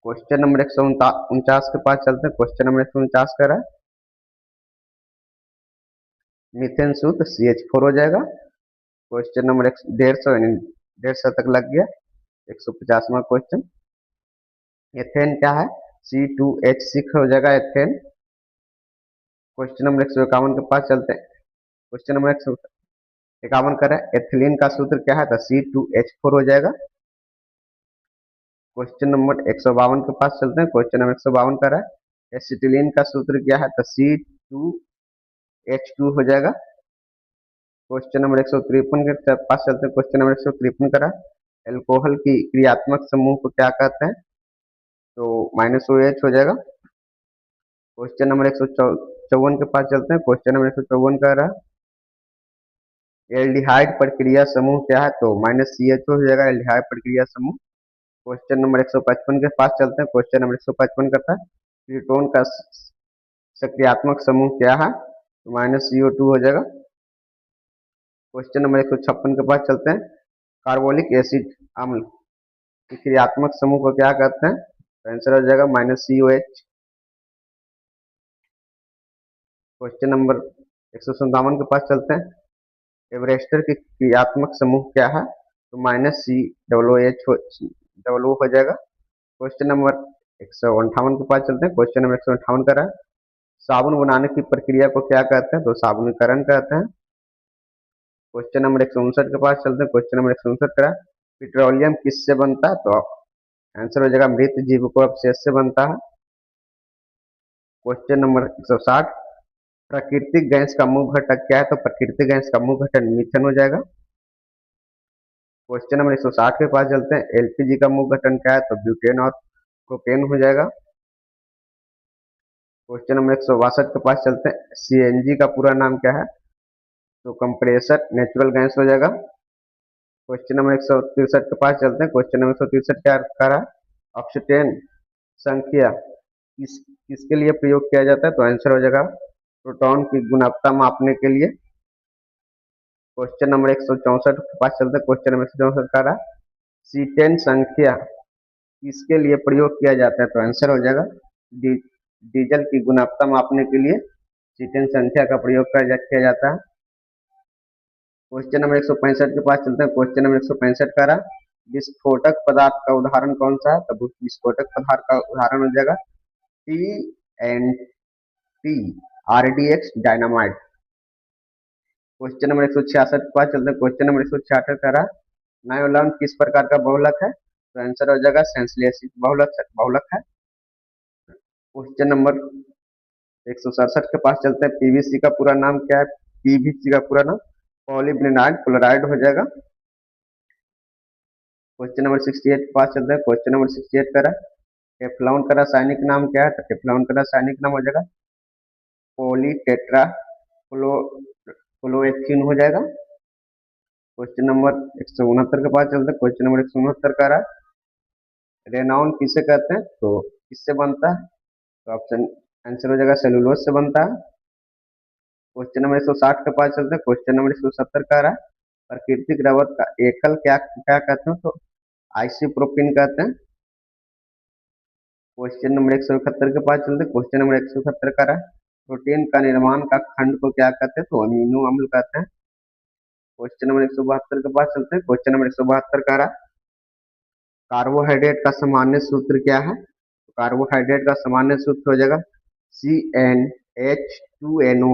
क्वेश्चन नंबर 149 के पास चलते हैं। क्वेश्चन नंबर 149 कह रहा है मीथेन शुद्ध CH4 हो जाएगा। क्वेश्चन नंबर 150 यानी 150 तक लग गया। 150वां क्वेश्चन एथेन क्या है, C2H6 हो जाएगा एथेन। क्वेश्चन नंबर 151 के पास चलते हैं। क्वेश्चन नंबर 151 कर रहा है एथिलीन का सूत्र क्या है, तो C2H4 हो जाएगा। क्वेश्चन नंबर 152 के पास चलते हैं। क्वेश्चन नंबर 152 कर रहा है एसिटिलीन का सूत्र क्या है, तो C2H2 हो जाएगा। क्वेश्चन नंबर 153 के पास चलते हैं। क्वेश्चन नंबर 153 कर रहा है एल्कोहल की क्रियात्मक समूह को क्या कहते हैं, तो -OH हो जाएगा। क्वेश्चन नंबर 154 के पास चलते हैं। क्वेश्चन नंबर 154 कह रहा है एल्डिहाइड प्रक्रिया समूह क्या है, तो -CHO हो जाएगा एल्डिहाइड प्रक्रिया समूह। क्वेश्चन नंबर 155 के पास चलते हैं। क्वेश्चन नंबर 155 करता है कीटोन का सक्रियात्मक समूह क्या है, तो -CO2 हो जाएगा। क्वेश्चन नंबर 156 के पास चलते हैं कार्बोलिक एसिड अम्ल की क्रियात्मक समूह को क्या कहते हैं, तो आंसर हो जाएगा -COH। क्वेश्चन नंबर 157 के पास चलते हैं एवरेस्टर की क्रियात्मक समूह क्या है, तो -COOH हो जाएगा। क्वेश्चन नंबर 158 के पास चलते हैं। क्वेश्चन नंबर 158 का है साबुन बनाने की प्रक्रिया को क्या कहते हैं, तो साबुनीकरण कहते हैं। क्वेश्चन नंबर 159 के पास चलते हैं। क्वेश्चन नंबर 159 का पेट्रोलियम किससे बनता है, तो आंसर हो जाएगा मृत जीवकों अवशेष से बनता है। क्वेश्चन नंबर 160 प्राकृतिक गैस का मुख्य घटक क्या है, तो प्राकृतिक गैस का मुख्य घटक मीथेन हो जाएगा। क्वेश्चन नंबर 160 के पास चलते हैं LPG का मुख्य घटक क्या है, तो ब्यूटेन और प्रोपेन हो जाएगा। क्वेश्चन नंबर 162 के पास चलते हैं CNG का पूरा नाम क्या है, तो कंप्रेसर नेचुरल गैस हो जाएगा। क्वेश्चन नंबर 163 के पास चलते हैं। क्वेश्चन नंबर 163 क्या कर रहा है ऑक्सीजन संख्या किसके लिए प्रयोग किया जाता है, तो आंसर हो जाएगा प्रोटॉन की गुणवत्ता मापने के लिए। क्वेश्चन नंबर 164 के पास चलते हैं। क्वेश्चन नंबर 164 का रहा C10 संख्या किसके लिए प्रयोग किया जाता है, तो आंसर हो जाएगा डीजल की गुणवत्ता मापने के लिए C10 संख्या का प्रयोग किया जाता है। क्वेश्चन नंबर 165 के पास चलते हैं। क्वेश्चन नंबर 165 का रहा विस्फोटक पदार्थ का उदाहरण कौन सा है, तो विस्फोटक पदार्थ का उदाहरण हो जाएगा TNT RDX dynamite. Question number 166 के पास चलते हैं। क्वेश्चन नंबर 166 कह रहा नायोलॉन किस प्रकार का बहुलक है? तो आंसर हो जाएगा सेंसलियसिस बहुलक है। क्वेश्चन नंबर 167 के पास चलते हैं। पीवीसी का पूरा नाम क्या है? पीवीसी का पूरा नाम पॉलीविनाइल क्लोराइड हो जाएगा। क्वेश्चन नंबर 68 के पास चलते हैं। क्वेश्चन नंबर 68 कह रहा टेफ्लॉन का रासायनिक नाम क्या है? तो टेफ्लॉन का रासायनिक नाम हो जाएगा पॉलीटेट्रा क्लोरोएथेन हो जाएगा। क्वेश्चन नंबर 169 के पास चलते हैं। क्वेश्चन नंबर 169 का रहा रेनॉन किसे कहते हैं? तो किससे बनता है? तो ऑप्शन आंसर हो जाएगा सेलुलोज से बनता है। क्वेश्चन नंबर 160 के पास चलते हैं। क्वेश्चन नंबर 170 का रहा प्राकृतिक रबर का एकल क्या क्या कहते हैं? तो आइसोप्रोपिन कहते हैं। क्वेश्चन नंबर 171 के पास चलते हैं। क्वेश्चन नंबर 171 का रहा प्रोटीन का निर्माण का खंड को क्या कहते हैं? तो अमीनो अम्ल कहते हैं। क्वेश्चन नंबर 172 के पास चलते हैं। क्वेश्चन नंबर 172 का रहा कार्बोहाइड्रेट का सामान्य सूत्र क्या है? तो कार्बोहाइड्रेट का सामान्य सूत्र हो जाएगा CnH2NO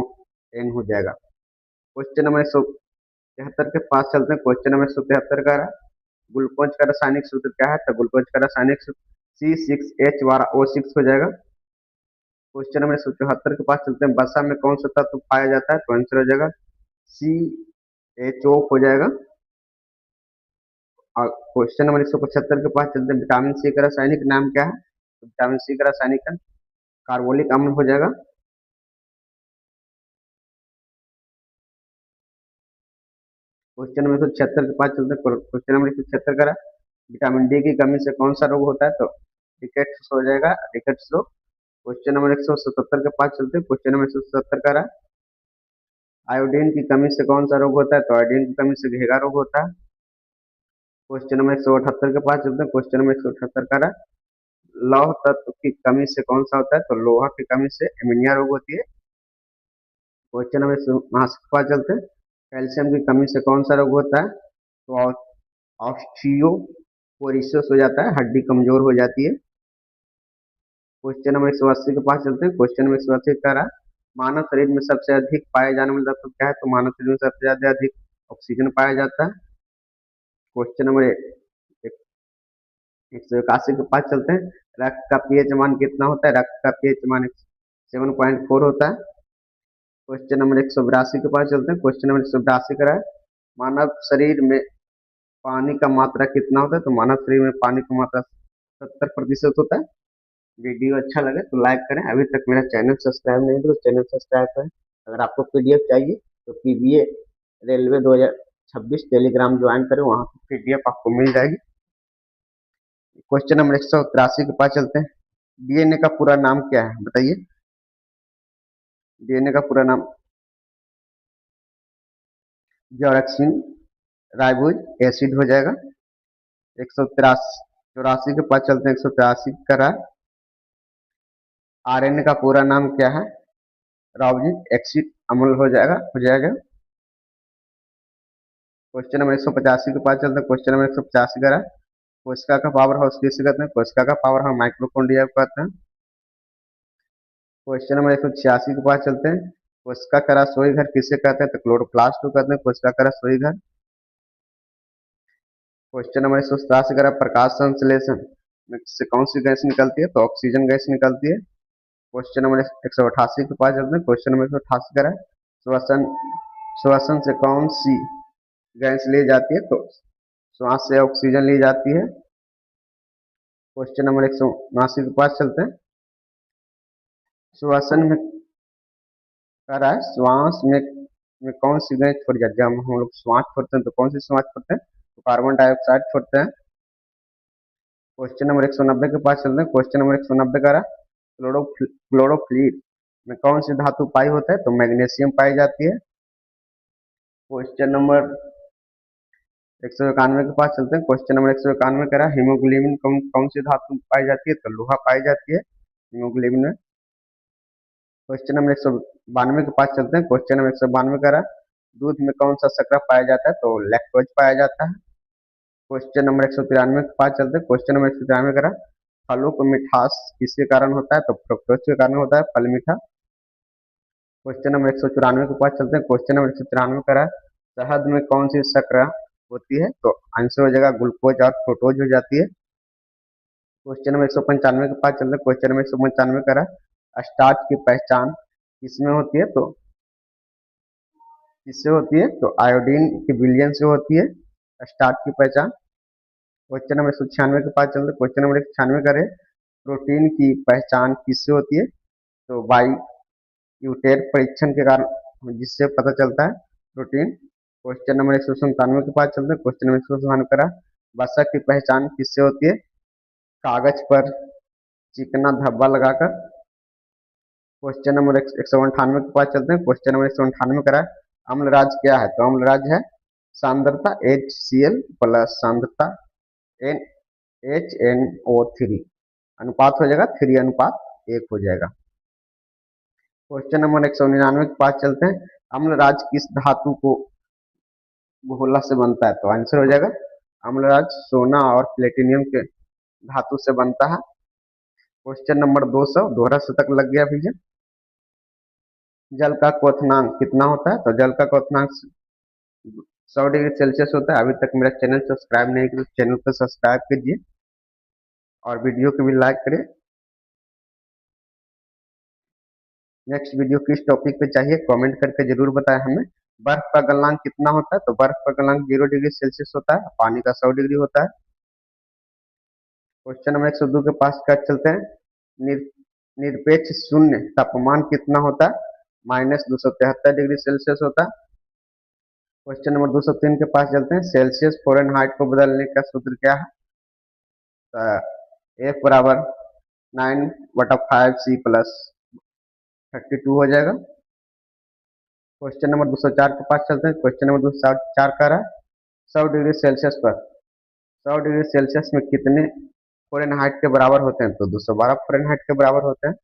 एन हो जाएगा। क्वेश्चन नंबर 173 के पास चलते हैं। क्वेश्चन नंबर 173 का रहा ग्लूकोज का रासायनिक सूत्र क्या है? तो ग्लूकोज का रासायनिक सूत्र C6H12O6 हो जाएगा। क्वेश्चन नंबर 174 के पास चलते हैं। वसा में कौन सा तत्व पाया जाता है? तो आंसर हो जाएगा CHO हो जाएगा। और क्वेश्चन नंबर 175 के पास चलते हैं। विटामिन सी का रासायनिक नाम क्या है? तो विटामिन सी का रासायनिक नाम कार्बोलिक अम्ल हो जाएगा। क्वेश्चन नंबर 176 के पास चलते हैं। क्वेश्चन नंबर 176 का विटामिन डी की कमी से कौन सा रोग होता है? तो रिकेट्स हो जाएगा, रिकेट्स रोग। क्वेश्चन नंबर 177 के पास चलते हैं। क्वेश्चन नंबर 177 का आयोडीन की कमी से कौन सा रोग होता है? तो आयोडीन की कमी से घेगा रोग होता है। क्वेश्चन नंबर 178 के पास चलते हैं। क्वेश्चन नंबर 178 का लौह तत्व की कमी से कौन सा होता है? तो लोहा की कमी से एमीनिया रोग होती है। क्वेश्चन नंबर 179 के पास चलते हैं। कैल्शियम की कमी से कौन सा रोग होता है? तो ऑस्टियोपोरोसिस हो जाता है, हड्डी कमजोर हो जाती है। क्वेश्चन नंबर 180 के पास चलते हैं। क्वेश्चन नंबर 180 कह रहा मानव शरीर में सबसे अधिक पाए जाने वाला तत्व क्या है? तो मानव शरीर में सबसे ज्यादा अधिक ऑक्सीजन पाया जाता है। क्वेश्चन नंबर 181 के पास चलते हैं। रक्त का पीएच मान कितना होता है? रक्त का पीएच मान 7.4 होता है। क्वेश्चन नंबर 182 के पास चलते हैं। क्वेश्चन नंबर 182 कह रहा मानव शरीर में पानी का मात्रा कितना होता है? तो मानव शरीर में पानी का मात्रा 70% होता है। वीडियो अच्छा लगे तो लाइक करें। अभी तक मेरा चैनल सब्सक्राइब नहीं किया तो चैनल सब्सक्राइब करें। अगर आपको पीडीएफ चाहिए तो पीबीए रेलवे 2026 टेलीग्राम ज्वाइन करें, वहां पर पीडीएफ आपको मिल जाएगी। क्वेश्चन नंबर 183 के पास चलते हैं। डीएनए का पूरा नाम क्या है? बताइए। डीएनए का पूरा नाम डिऑक्सी राइबोज एसिड हो जाएगा। 183 के पास चलते हैं। 183 का आरएनए का पूरा नाम क्या है? राइबोजिक एसिड अम्ल हो जाएगा। क्वेश्चन नंबर 185 के पास चलते हैं। क्वेश्चन नंबर 185 का कोशिका का पावर हाउस किसे कहते हैं? कोशिका का पावर हाउस माइक्रोकोन्ड्रिया को कहते हैं। क्वेश्चन नंबर 186 के पास चलते हैं। कोशिका का रसोई घर किसे कहते हैं? तो क्लोरोप्लास्ट को कहते हैं कोशिका का रसोई घर। क्वेश्चन नंबर 187 का प्रकाश संश्लेषण में से कौन सी गैस निकलती है? तो ऑक्सीजन गैस निकलती है। क्वेश्चन नंबर 188 के पास चलते हैं। क्वेश्चन नंबर 188 का श्वसन श्वसन से कौन सी गैस ली जाती है? तो श्वास से ऑक्सीजन ली जाती है। क्वेश्चन नंबर 179 के पास चलते हैं। श्वसन में कह रहा है श्वास में कौन सी गैस छोड़ी जाती है? जब हम लोग श्वास छोड़ते हैं तो कौन सी श्वास छोड़ते हैं? तो कार्बन डाइऑक्साइड छोड़ते हैं। क्वेश्चन नंबर 190 के पास चलते हैं। क्वेश्चन नंबर 190 का क्लोरोफ्लीट में कौन सी धातु पाई होता है? तो मैग्नीशियम पाई जाती है। क्वेश्चन नंबर 191 के पास चलते हैं। क्वेश्चन नंबर 191 कह रहा हीमोग्लोबिन कौन सी धातु पाई जाती है? तो लोहा पाई जाती है हीमोग्लोबिन में। क्वेश्चन नंबर 192 के पास चलते हैं। क्वेश्चन नंबर 192 कह रहा दूध में कौन सा शर्करा पाया जाता है? तो लैक्टोज पाया जाता है। क्वेश्चन नंबर 193 के पास चलते हैं। क्वेश्चन नंबर 193 कह रहा फलों को मिठास किसके कारण होता है? तो फ्रुक्टोज के कारण होता है फल मीठा। क्वेश्चन नंबर 194 के पास चलते हैं। क्वेश्चन नंबर 194 करा, शहद में कौन सी शर्करा होती है? तो आंसर हो जाएगा ग्लूकोज और फ्रुक्टोज हो जाती है। क्वेश्चन नंबर 195 के पास चलते हैं। क्वेश्चन नंबर 195 करा, स्टार्च की पहचान किसमें होती है? तो किससे होती है? तो आयोडीन के विलयन से होती है स्टार्च की पहचान। क्वेश्चन नंबर 196 के पास चलते हैं। क्वेश्चन नंबर 196 करे, प्रोटीन की पहचान किससे होती है? तो बाई यूटेर परीक्षण के कारण जिससे पता चलता है प्रोटीन। क्वेश्चन नंबर 197 के पास चलते हैं। क्वेश्चन नंबर 197 करा, वसा की पहचान किससे होती है? कागज पर चिकना धब्बा लगाकर। क्वेश्चन नंबर 198 के पास चलते हैं। क्वेश्चन नंबर 198 करा, अम्लराज क्या है? तो अम्लराज है सांद्रता HCl प्लस सांद्रता HNO3, अनुपात हो जाएगा 3:1 हो जाएगा। क्वेश्चन नंबर 199 के पास चलते हैं। अम्लराज किस धातु को घोला से बनता है? तो आंसर हो जाएगा अम्लराज सोना और प्लेटिनियम के धातु से बनता है। क्वेश्चन नंबर 200, दोहरा शतक लग गया भैया। जल का क्वथनांक कितना होता है? तो जल का क्वथनांक 100 डिग्री सेल्सियस होता है। अभी तक मेरा चैनल सब्सक्राइब नहीं किया तो चैनल को सब्सक्राइब कीजिए और वीडियो को भी लाइक करें। नेक्स्ट वीडियो किस टॉपिक पे चाहिए कमेंट करके जरूर बताएं हमें। बर्फ का गलनांक कितना होता है? तो बर्फ का गलनांक 0 डिग्री सेल्सियस होता है, पानी का 100 डिग्री होता है। क्वेश्चन नंबर 102 के पास क्या चलते हैं। निर, निरपेक्ष शून्य तापमान कितना होता है? -273 डिग्री सेल्सियस होता है। क्वेश्चन नंबर 203 के पास चलते हैं। सेल्सियस फ़ारेनहाइट को बदलने का सूत्र क्या है? F बराबर 9/5 C प्लस 32 हो जाएगा। क्वेश्चन नंबर 204 के पास चलते हैं। क्वेश्चन नंबर 204 का रहा है, 100 डिग्री सेल्सियस पर 100 डिग्री सेल्सियस में कितने फ़ारेनहाइट के बराबर होते हैं? तो 212 फ़ारेनहाइट के बराबर होते हैं।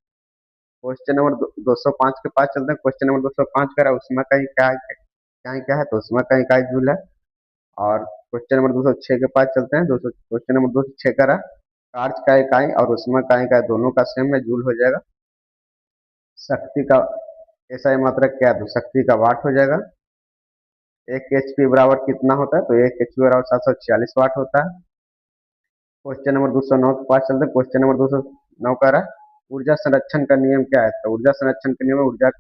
क्वेश्चन नंबर 205 के पास चलते हैं। क्वेश्चन नंबर 205 का रहा है, उसमें कहीं क्या है? तो उसमें कहीं इकाई जूल है। और क्वेश्चन नंबर 206 के पास चलते हैं। 200 क्वेश्चन नंबर 206 का रहा, चार्ज का इकाई और उसमें का इकाई दोनों का सेम है, जूल हो जाएगा। शक्ति का ऐसा मात्रक क्या है? तो शक्ति का वाट हो जाएगा। 1 HP बराबर कितना होता है? तो 1 HP बराबर 746 वाट होता है। क्वेश्चन नंबर 209 के पास चलते हैं। क्वेश्चन नंबर 209 का रहा है, ऊर्जा संरक्षण का नियम क्या है? तो ऊर्जा संरक्षण का नियम है, ऊर्जा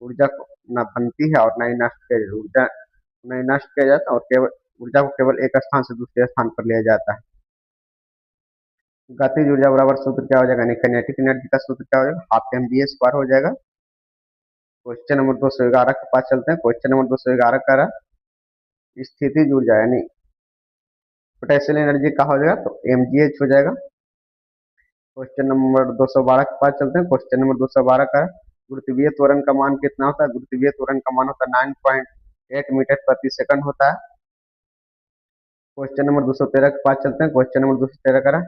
ऊर्जा न बनती है और न ही नष्ट किया जाता, ऊर्जा नहीं नष्ट किया जाता और केवल ऊर्जा को केवल एक स्थान से दूसरे स्थान पर लिया जाता है। गतिज ऊर्जा बराबर सूत्र क्या हो जाएगा? यानी काइनेटिक एनर्जी का सूत्र क्या हो जाएगा? ½ mv² हो जाएगा। क्वेश्चन नंबर 211 के पास चलते हैं। क्वेश्चन नंबर 211 का रहा, स्थितिज ऊर्जा यानी पोटेंशियल एनर्जी का हो जाएगा? तो mgh हो जाएगा। क्वेश्चन नंबर 212 के पास चलते हैं। क्वेश्चन नंबर 212 का गुरुत्वीय त्वरण का मान कितना होता है? गुरुत्वीय त्वरण का मान होता है 9.8 मीटर प्रति सेकंड होता है। क्वेश्चन नंबर 213 के पास चलते हैं। क्वेश्चन नंबर 213 का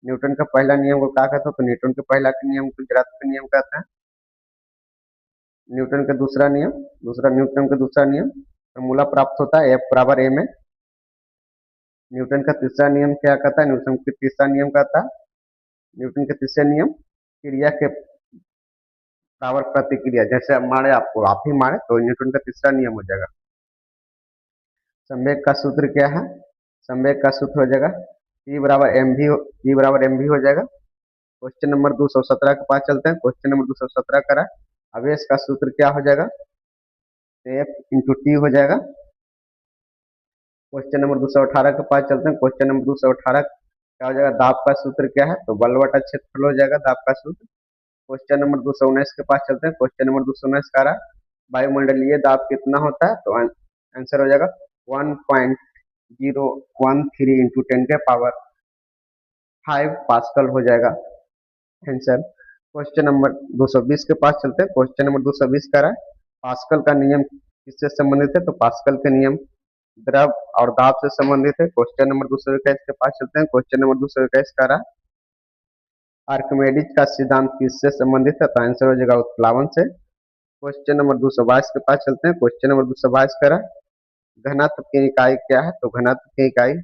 न्यूटन का पहला नियम को क्या कहते हैं? तो न्यूटन के पहला के नियम को जड़त्व का नियम कहते हैं। न्यूटन का दूसरा नियम न्यूटन का दूसरा नियम फॉर्मूला प्राप्त होता है F बराबर m है। न्यूटन का तीसरा नियम क्या कहता है? न्यूटन का तीसरा नियम कहता है, न्यूटन के तीसरे नियम क्रिया के बराबर प्रतिक्रिया, जैसे मारे आपको आप ही मारे तो न्यूटन का तीसरा नियम हो जाएगा। संवेग का सूत्र क्या है? संवेग का सूत्र हो जाएगा P बराबर mv हो जाएगा। क्वेश्चन नंबर 217 के पास चलते हैं। क्वेश्चन नंबर 217 करा, आवेश का सूत्र क्या हो जाएगा? F इंटू टी हो जाएगा। क्वेश्चन नंबर 218 के पास चलते हैं। क्वेश्चन नंबर 218 क्या हो जाएगा? दाब का सूत्र क्या है? तो बल बटा क्षेत्रफल हो जाएगा दाब का सूत्र। क्वेश्चन नंबर 219 के पास चलते हैं। क्वेश्चन नंबर 219 का रहा, वायुमंडलीय दाब कितना होता है? तो आंसर हो जाएगा 1.013 इंटू 10⁵ पास्कल हो जाएगा आंसर। क्वेश्चन नंबर 220 के पास चलते हैं। क्वेश्चन नंबर 220 का रहा है, पास्कल का नियम किससे संबंधित है? तो पास्कल के नियम द्रव और दाब से संबंधित है। क्वेश्चन नंबर 221 के पास चलते हैं। क्वेश्चन नंबर 221 का रहा, आर्किमिडीज का सिद्धांत किससे संबंधित है? तो आंसर हो जाएगा उत्प्लावन से। क्वेश्चन नंबर 222 के पास चलते हैं। क्वेश्चन नंबर 222 का रहा, घनत्व की इकाई क्या है? तो घनत्व की इकाई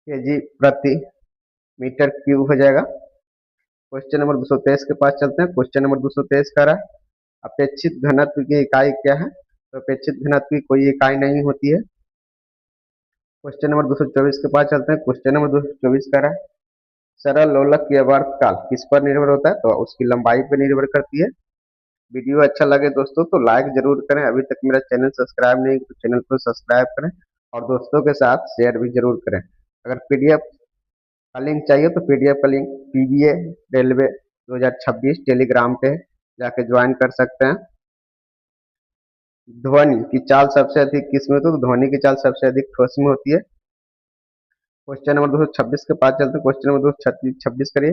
केजी प्रति मीटर क्यूब हो जाएगा। क्वेश्चन नंबर 223 के पास चलते हैं। क्वेश्चन नंबर 223 कह रहा है अपेक्षित घनत्व की इकाई क्या है? तो अपेक्षित घनत्व की कोई इकाई नहीं होती है। क्वेश्चन नंबर 224 के पास चलते हैं। क्वेश्चन नंबर 224 कह रहा है सरल लोलक की आवर्तकाल किस पर निर्भर होता है? तो उसकी लंबाई पर निर्भर करती है। वीडियो अच्छा लगे दोस्तों तो लाइक जरूर करें। अभी तक मेरा चैनल सब्सक्राइब नहीं तो चैनल को सब्सक्राइब करें और दोस्तों के साथ शेयर भी जरूर करें। अगर पीडीएफ का लिंक चाहिए तो पीडीएफ का लिंक पीबीए रेलवे 2026 टेलीग्राम पे जाके ज्वाइन कर सकते हैं। ध्वनि की चाल सबसे अधिक किस में होती है? तो ध्वनि की चाल सबसे अधिक ठोस में होती है। क्वेश्चन नंबर 226 के पास चलते हैं। क्वेश्चन नंबर 226 करिए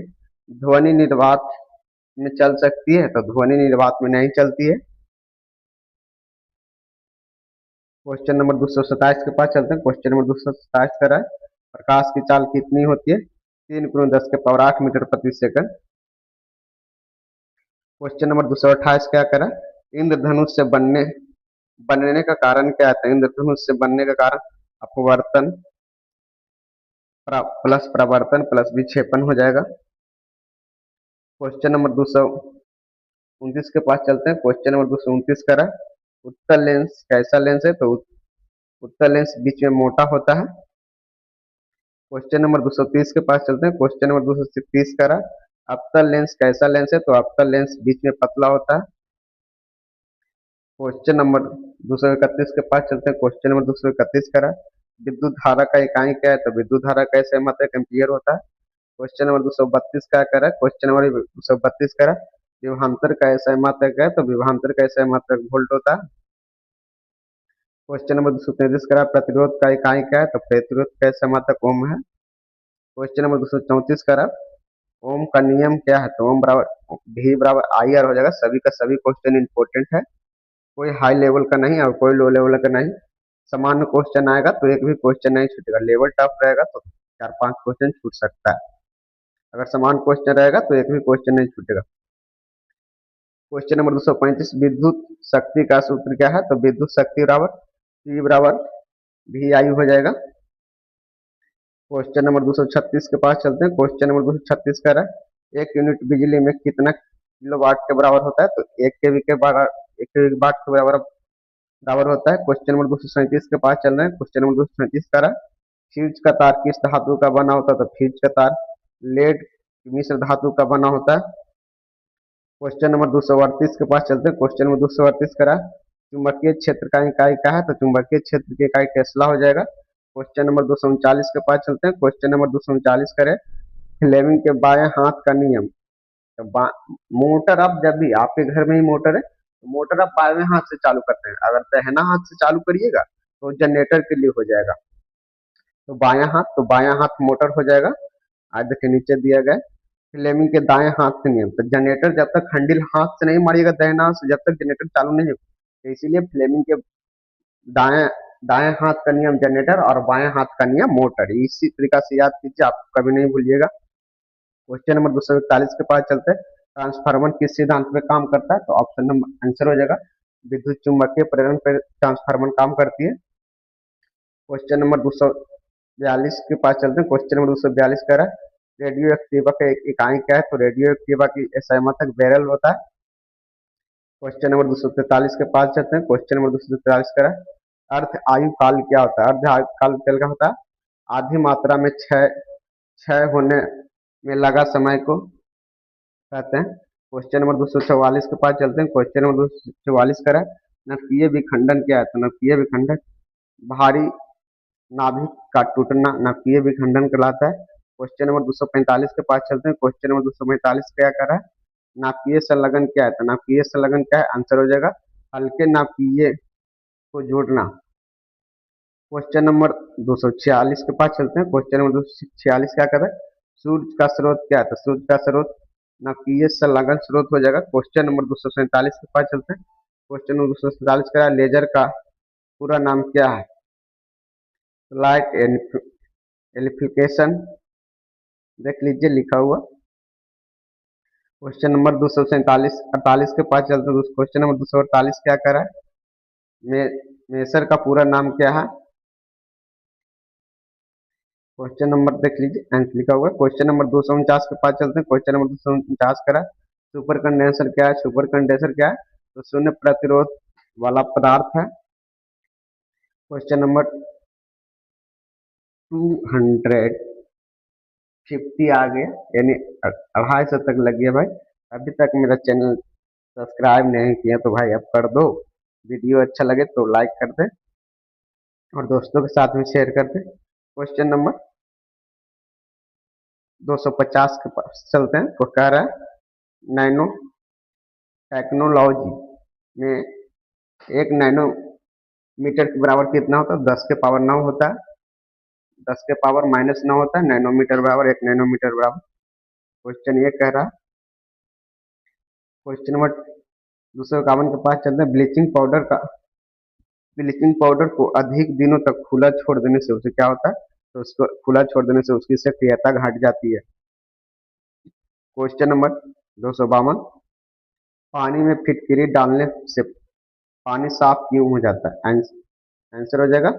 ध्वनि निर्वात में चल सकती है? तो ध्वनि निर्वात में नहीं चलती है। क्वेश्चन नंबर 227 के पास चलते हैं। क्वेश्चन नंबर 227 कर रहा है प्रकाश की चाल कितनी होती है? 3 × 10⁸ मीटर प्रति सेकंड। क्वेश्चन नंबर 228 क्या करा? इंद्रधनुष से बनने का कारण क्या है? इंद्रधनुष से बनने का कारण अपवर्तन प्लस प्रवर्तन प्लस विक्षेपण हो जाएगा। क्वेश्चन नंबर 229 के पास चलते हैं। क्वेश्चन नंबर 229 करा उत्तल लेंस कैसा लेंस है? तो उत्तल लेंस बीच में मोटा होता है। क्वेश्चन नंबर 230 के पास चलते हैं। क्वेश्चन नंबर 230 करा अवतल लेंस कैसा लेंस है? तो अवतल लेंस बीच में पतला होता है। क्वेश्चन नंबर 231 के पास चलते हैं। क्वेश्चन नंबर 231 करा विद्युत धारा का इकाई क्या है? तो विद्युत धारा कैसे मात्रक एम्पियर होता है। क्वेश्चन नंबर 232 क्या करा? क्वेश्चन नंबर 232 करा विभवांतर का ऐसा मात्रक है? तो विभवांतर का ऐसा मात्रक वोल्ट होता है। क्वेश्चन नंबर 233 करा प्रतिरोध का इकाई क्या है? तो प्रतिरोध का ऐसा मात्रक ओम है। क्वेश्चन नंबर 234 करा ओम का नियम क्या है? तो ओम बराबर भी बराबर आई आर हो जाएगा। सभी का सभी क्वेश्चन इंपॉर्टेंट है, कोई हाई लेवल का नहीं और कोई लो लेवल का नहीं। सामान्य क्वेश्चन आएगा तो एक भी क्वेश्चन नहीं छूटेगा। लेवल टफ रहेगा तो 4-5 क्वेश्चन छूट सकता है। अगर सामान्य क्वेश्चन रहेगा तो एक भी क्वेश्चन नहीं छूटेगा। क्वेश्चन नंबर 235 विद्युत शक्ति का सूत्र क्या है? तो विद्युत शक्ति बराबर P बराबर वी आई हो जाएगा। क्वेश्चन नंबर 236 के पास चलते हैं। क्वेश्चन नंबर 236 कह रहा है 1 यूनिट बिजली में कितना किलोवाट के बराबर होता है? तो 1 केवी के बराबर 1 केवी वाट के बराबर होता है। क्वेश्चन नंबर 237 के पास चल रहे हैं। क्वेश्चन नंबर 237 कह रहा है फ्यूज का तार किस धातु का बना होता है? तो फ्यूज का तार लेड मिश्र धातु का बना होता है। क्वेश्चन नंबर 238 के पास चलते हैं। क्वेश्चन नंबर 238 करा चुंबकीय क्षेत्र का इकाई क्या है? तो चुंबकीय क्षेत्र की इकाई टेस्ला हो जाएगा। क्वेश्चन नंबर 239 के पास चलते हैं। क्वेश्चन नंबर 239 करें फ्लेमिंग के बाएं हाथ का नियम। तो मोटर अब जब भी आपके घर में ही मोटर है तो मोटर आप बाएं हाथ से चालू करते हैं। अगर दाहिना हाथ से चालू करिएगा तो जनरेटर के लिए हो जाएगा। तो बायां हाथ मोटर हो जाएगा। आज देखिए नीचे दिया गया फ्लेमिंग के दाएं हाथ से नियम। तो जनरेटर जब तक हैंडल हाथ से नहीं मारिएगा दाहिना हाथ से जब तक जनरेटर चालू नहीं होगा। तो इसीलिए फ्लेमिंग के दाएं दाएं हाथ का नियम जनरेटर और बाएं हाथ का नियम मोटर। इसी तरीका से याद कीजिए, आप कभी नहीं भूलिएगा। क्वेश्चन नंबर 241 के पास चलते हैं। ट्रांसफार्मर किस सिद्धांत पे काम करता है? तो ऑप्शन नंबर आंसर हो जाएगा विद्युत चुंबकीय प्रेरण पर ट्रांसफार्मर काम करती है। क्वेश्चन नंबर 242 के पास चलते हैं। क्वेश्चन नंबर 242 कह रहा है रेडियो एक्टिवा का इकाई क्या है? तो रेडियो एक्टिवा की असहमतक बैरल होता है। क्वेश्चन नंबर 243 के पास चलते हैं। क्वेश्चन नंबर 243 कह रहा है अर्ध आयु काल क्या होता है? अर्ध आयु काल क्या होता है? आधी मात्रा में क्षय होने में लगा समय को कहते हैं। क्वेश्चन नंबर 244 के पास चलते हैं। क्वेश्चन नंबर 244 कह रहा है नक्कीय विखंडन क्या है? तो नक्कीय विखंडन भारी नाभिक का टूटना नक्कीय विखंडन कहलाता है। क्वेश्चन नंबर 245 के पास चलते हैं। क्वेश्चन नंबर 245 क्या कर रहा है नाभिकीय संलग्न क्या है? तो नाभिकीय संलग्न क्या है? आंसर हो जाएगा हल्के नाभिकीय को जोड़ना। क्वेश्चन नंबर 246 के पास चलते हैं। क्वेश्चन नंबर 246 क्या कर रहा है सूर्य का स्रोत क्या है? तो सूर्य का स्रोत नाभिकीय संलग्न स्रोत हो जाएगा। क्वेश्चन नंबर 247 के पास चलते हैं। क्वेश्चन नंबर 247 का लेजर का पूरा नाम क्या है? लाइट एम्प्लीफिकेशन देख लीजिए लिखा हुआ। क्वेश्चन नंबर 248 के पास चलते हैं। क्वेश्चन नंबर 248 क्या कर रहा है मेसर का पूरा नाम क्या है? क्वेश्चन नंबर देख लीजिए, आंसर लिखा हुआ है। क्वेश्चन नंबर 249 के पास चलते हैं। क्वेश्चन नंबर 249 करा, सुपर कंडेंसर क्या है? सुपर कंडेंसर क्या है? तो शून्य प्रतिरोध वाला पदार्थ है। क्वेश्चन नंबर 250 आ गया, यानी 250 तक लग गया भाई। अभी तक मेरा चैनल सब्सक्राइब नहीं किया तो भाई अब कर दो। वीडियो अच्छा लगे तो लाइक कर दे और दोस्तों के साथ में शेयर कर दे। क्वेश्चन नंबर 250 के पास चलते हैं। तो कह रहा है नैनो टेक्नोलॉजी में एक नैनोमीटर के बराबर कितना होता है? 10 के पावर 9 होता है। 10 के पावर -9 होता है। नैनोमीटर बराबर 1 नैनोमीटर बराबर। क्वेश्चन ये कह रहा है। क्वेश्चन नंबर 251 के पास चलते हैं। ब्लीचिंग पाउडर को अधिक दिनों तक खुला छोड़ देने से उसे क्या होता है? तो उसको खुला छोड़ देने से उसकी सक्रियता घट जाती है। क्वेश्चन नंबर 252, पानी में फिटकरी डालने से पानी साफ क्यों हो जाता है? आंसर हो जाएगा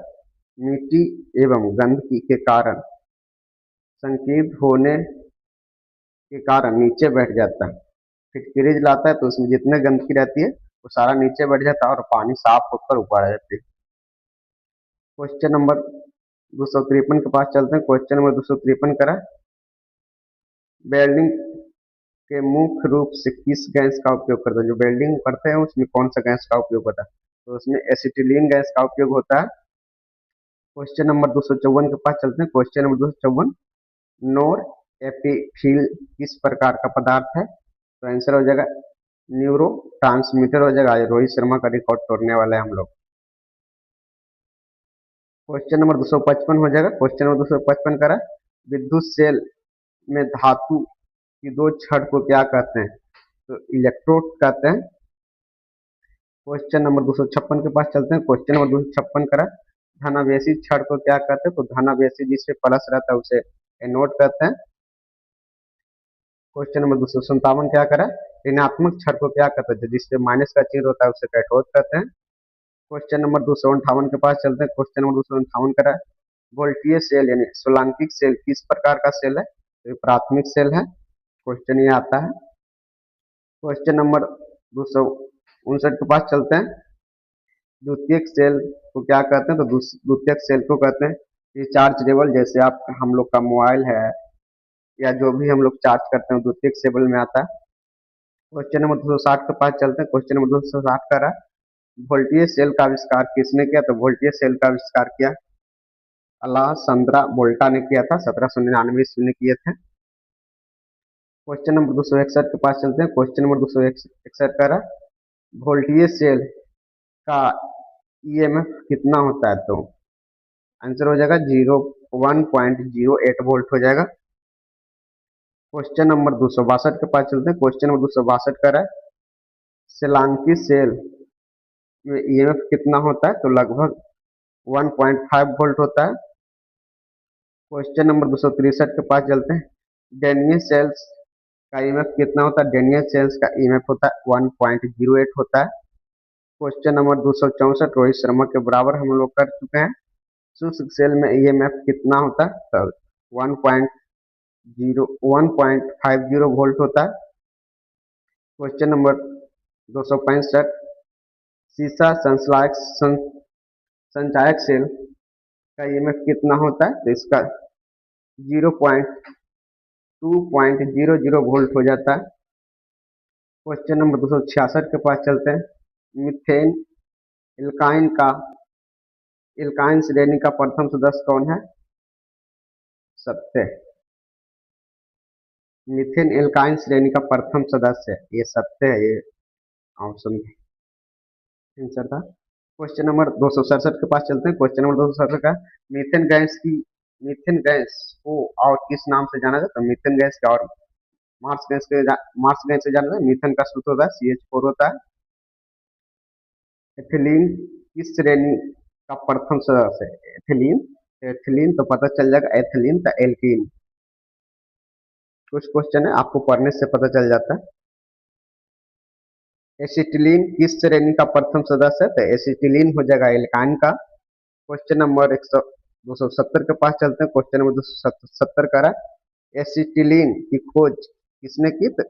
मिट्टी एवं गंदगी के कारण संकीर्ण होने के कारण नीचे बैठ जाता है। फिटकरी जलाता है तो उसमें जितने गंदगी रहती है वो सारा नीचे बैठ जाता है और पानी साफ होकर ऊपर आ जाती है। क्वेश्चन नंबर 253 के पास चलते हैं। क्वेश्चन नंबर 253 करा, वेल्डिंग के मुख्य रूप से किस गैस का उपयोग करते हैं? जो वेल्डिंग करते हैं उसमें कौन सा गैस का उपयोग होता है? तो उसमें एसिटिलीन गैस का उपयोग होता है। क्वेश्चन नंबर 254 के पास चलते हैं। क्वेश्चन नंबर 254, नोर एपिफिल किस प्रकार का पदार्थ है? तो आंसर हो जाएगा न्यूरो ट्रांसमीटर हो जाएगा। रोहित शर्मा का रिकॉर्ड तोड़ने वाले हैं हम लोग। क्वेश्चन नंबर 255 हो जाएगा। क्वेश्चन नंबर 255 करा, विद्युत सेल में धातु की दो छड़ को क्या कहते हैं? तो इलेक्ट्रोड कहते हैं। क्वेश्चन नंबर 256 के पास चलते हैं। क्वेश्चन नंबर 256 करा, धनावेशी छड़ को क्या कहते हैं? तो धनावेशी जिसपे प्लस रहता है उसे एनोड कहते हैं। क्वेश्चन नंबर 257 क्या करा, ऋणात्मक छड़ को क्या कहते हैं? जिसपे माइनस का चिन्ह होता है उसे कैथोड कहते हैं। क्वेश्चन नंबर 258 के पास चलते हैं। क्वेश्चन नंबर 258 करा, वोल्टीय सेल यानी सोलांकिक सेल किस प्रकार का सेल है? तो ये प्राथमिक सेल है। क्वेश्चन ये आता है। क्वेश्चन नंबर 259 के पास चलते हैं। द्वितीयक सेल को क्या कहते हैं? तो द्वितीयक सेल को कहते हैं रिचार्जेबल, जैसे आप हम लोग का मोबाइल है या जो भी हम लोग चार्ज करते हैं द्वितीयक सेल में आता है। क्वेश्चन नंबर 260 के पास चलते हैं। क्वेश्चन नंबर 260 का रहा, वोल्टीय सेल का आविष्कार किसने किया? तो वोल्टीय सेल का आविष्कार किया अलासंद्रा वोल्टा ने किया था। 1799 ईस्वी में किए थे। क्वेश्चन नंबर 261 के पास चलते हैं। क्वेश्चन नंबर 261 का रहा, वोल्टीय सेल का ईएमएफ कितना होता है? तो आंसर हो जाएगा 1.08 वोल्ट हो जाएगा। क्वेश्चन नंबर 262 के पास चलते हैं। क्वेश्चन नंबर 262 का रहा, सेलांकी सेल में ईएमएफ कितना होता है? तो लगभग 1.5 वोल्ट होता है। क्वेश्चन नंबर 263 के पास चलते हैं। डेनियल सेल्स का ईएमएफ कितना होता है? डेनियल सेल्स का ईएमएफ होता है 1.08 होता है। क्वेश्चन नंबर 264, रोहित शर्मा के बराबर हम लोग कर चुके हैं। शुष्क सेल में ईएमएफ कितना होता है? तो 1.50 वोल्ट होता है। क्वेश्चन नंबर 265, सीसा संचायक सेल का ईएमएफ कितना होता है? तो इसका 0.200 वोल्ट हो जाता है। क्वेश्चन नंबर 266 के पास चलते हैं। मिथेन एल्काइन का एल्काइन श्रेणी का प्रथम सदस्य कौन है? सत्य। मिथेन एल्काइन श्रेणी का प्रथम सदस्य ये सत्य है। ये ऑप्शन आंसर था। क्वेश्चन नंबर 267 के पास चलते हैं। क्वेश्चन नंबर 267 का, मीथेन गैस को और किस नाम से जाना जाता है? मीथेन गैस का और मार्स गैस से जाना जाता है। मीथेन का सूत्र होता है CH4 होता है। एथिलीन किस श्रेणी का प्रथम सदस्य है? एथिलीन तो पता चल जाएगा, एथिलीन तो एल्कीन। कुछ क्वेश्चन है आपको पढ़ने से पता चल जाता है। एसिटिलीन किस श्रेणी का प्रथम सदस्य है? तो एसिटिलीन हो जाएगा एल्काइन का। क्वेश्चन नंबर 270 के पास चलते हैं। क्वेश्चन नंबर 270 कह रहा है एसिटिलीन की खोज किसने की तो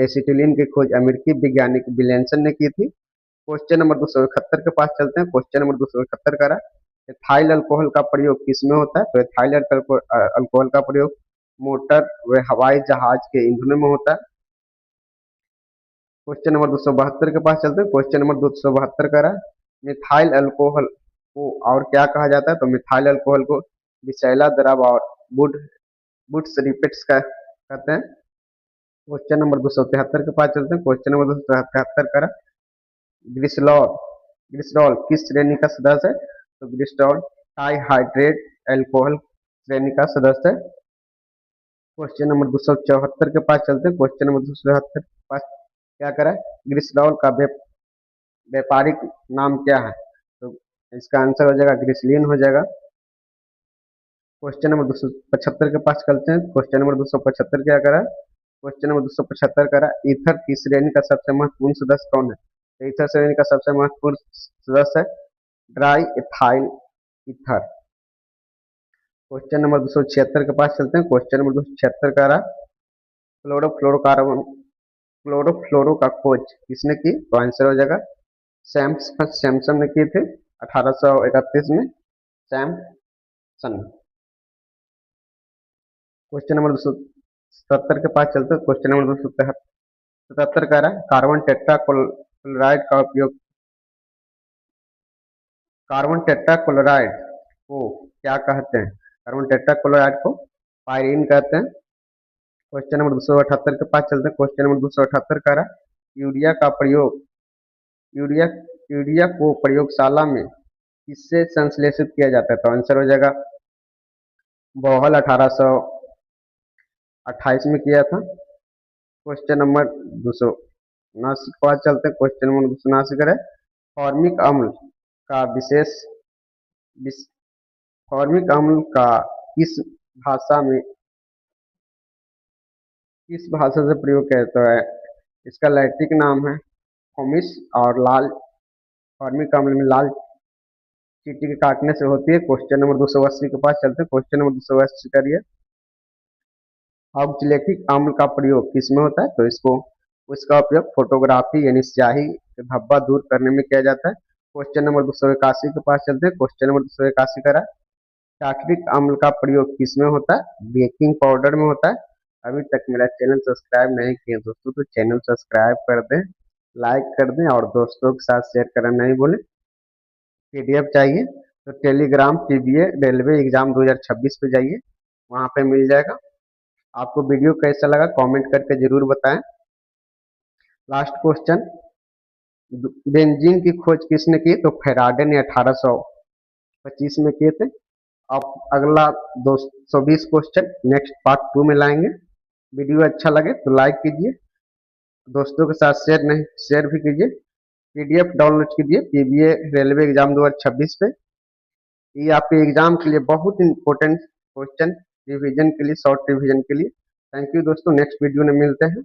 एसिटिलीन की खोज अमेरिकी वैज्ञानिक विलियमसन ने की थी। क्वेश्चन नंबर 271 के पास चलते हैं। क्वेश्चन नंबर 271 कह रहा है एथाइल अल्कोहल का प्रयोग किसमें होता है तो एथाइल अल्कोहल का प्रयोग मोटर व हवाई जहाज के ईंधन में होता है। क्वेश्चन नंबर 272 के पास चलते हैं। क्वेश्चन नंबर 272 कह रहा है मिथाइल अल्कोहल को और क्या कहा जाता है तो मिथाइल अल्कोहल को विषैला द्रव और वुड वुड्स रिपेट्स का कहते हैं। क्वेश्चन नंबर 273 के पास चलते हैं। क्वेश्चन नंबर 273 कह रहा है ग्लिसरॉल ग्लिसरॉल किस श्रेणी का सदस्य है तो ग्लिसरॉल डाइहाइड्रेट अल्कोहल श्रेणी का सदस्य है। क्वेश्चन नंबर 274 के पास चलते हैं। क्वेश्चन नंबर 274 के पास क्या करा है ग्लिसरॉल का व्यापारिक नाम क्या है तो इसका आंसर हो जाएगा ग्लिसरीन हो जाएगा। क्वेश्चन नंबर 275 के पास चलते हैं। क्वेश्चन नंबर 275 क्या करा है क्वेश्चन नंबर 275 करा ईथर की श्रेणी का सबसे महत्वपूर्ण सदस्य कौन है तो ईथर श्रेणी का सबसे महत्वपूर्ण सदस्य है dry ethyl ether. Question number 276 के पास चलते हैं। क्वेश्चन नंबर 276 कह रहा क्लोरोफ्लोरोकार्बन क्लोरोफ्लोरो का खोज किसने की तो आंसर हो जाएगा सैमसन ने की थी 1831 में सैमसन। क्वेश्चन नंबर 270 के पास चलते हैं। क्वेश्चन नंबर 277 कह रहा है कार्बन टेट्राक्लोराइड को क्या कहते हैं कार्बन टेट्राक्लोराइड को पायरीन कहते हैं। क्वेश्चन नंबर 278 के पास चलते हैं। क्वेश्चन नंबर 278 कह रहा है यूरिया यूरिया को प्रयोगशाला में किससे संश्लेषित किया जाता है तो आंसर हो जाएगा बोहल 1828 में किया था। क्वेश्चन नंबर 279 के पास चलते हैं। क्वेश्चन नंबर 279 करें फॉर्मिक अम्ल का फॉर्मिक अम्ल का किस भाषा में किस भाषा से प्रयोग किया जाता है इसका लैटिन नाम है फोमिस और लाल फॉर्मिक अम्ल में लाल चींटी के काटने से होती है। क्वेश्चन नंबर 280 के पास चलते हैं। क्वेश्चन नंबर 280 करिए ऑक्जेलेटिक अम्ल का प्रयोग किसमें होता है तो उसका उपयोग फोटोग्राफी यानी स्याही धब्बा दूर करने में किया जाता है। क्वेश्चन नंबर 281 के पास चलते हैं। क्वेश्चन नंबर 281 करा टार्टरिक अम्ल का प्रयोग किसमें होता है बेकिंग पाउडर में होता है। अभी तक मेरा चैनल सब्सक्राइब नहीं किए दोस्तों तो चैनल सब्सक्राइब कर दें लाइक कर दें और दोस्तों के साथ शेयर करना नहीं भूलें। पीडीएफ चाहिए तो टेलीग्राम पीबीए रेलवे एग्जाम 2026 पे जाइए वहां पे मिल जाएगा। आपको वीडियो कैसा लगा कमेंट करके जरूर बताएं। लास्ट क्वेश्चन बेंजीन की खोज किसने की तो फेराडे ने 1825 में किए थे। अब अगला 220 क्वेश्चन नेक्स्ट पार्ट 2 में लाएंगे। वीडियो अच्छा लगे तो लाइक कीजिए दोस्तों के साथ शेयर भी कीजिए। पीडीएफ डाउनलोड कीजिए पीबीए रेलवे एग्जाम 2026 पे। ये आपके एग्जाम के लिए बहुत इंपॉर्टेंट क्वेश्चन रिवीजन के लिए शॉर्ट रिवीजन के लिए। थैंक यू दोस्तों नेक्स्ट वीडियो में मिलते हैं।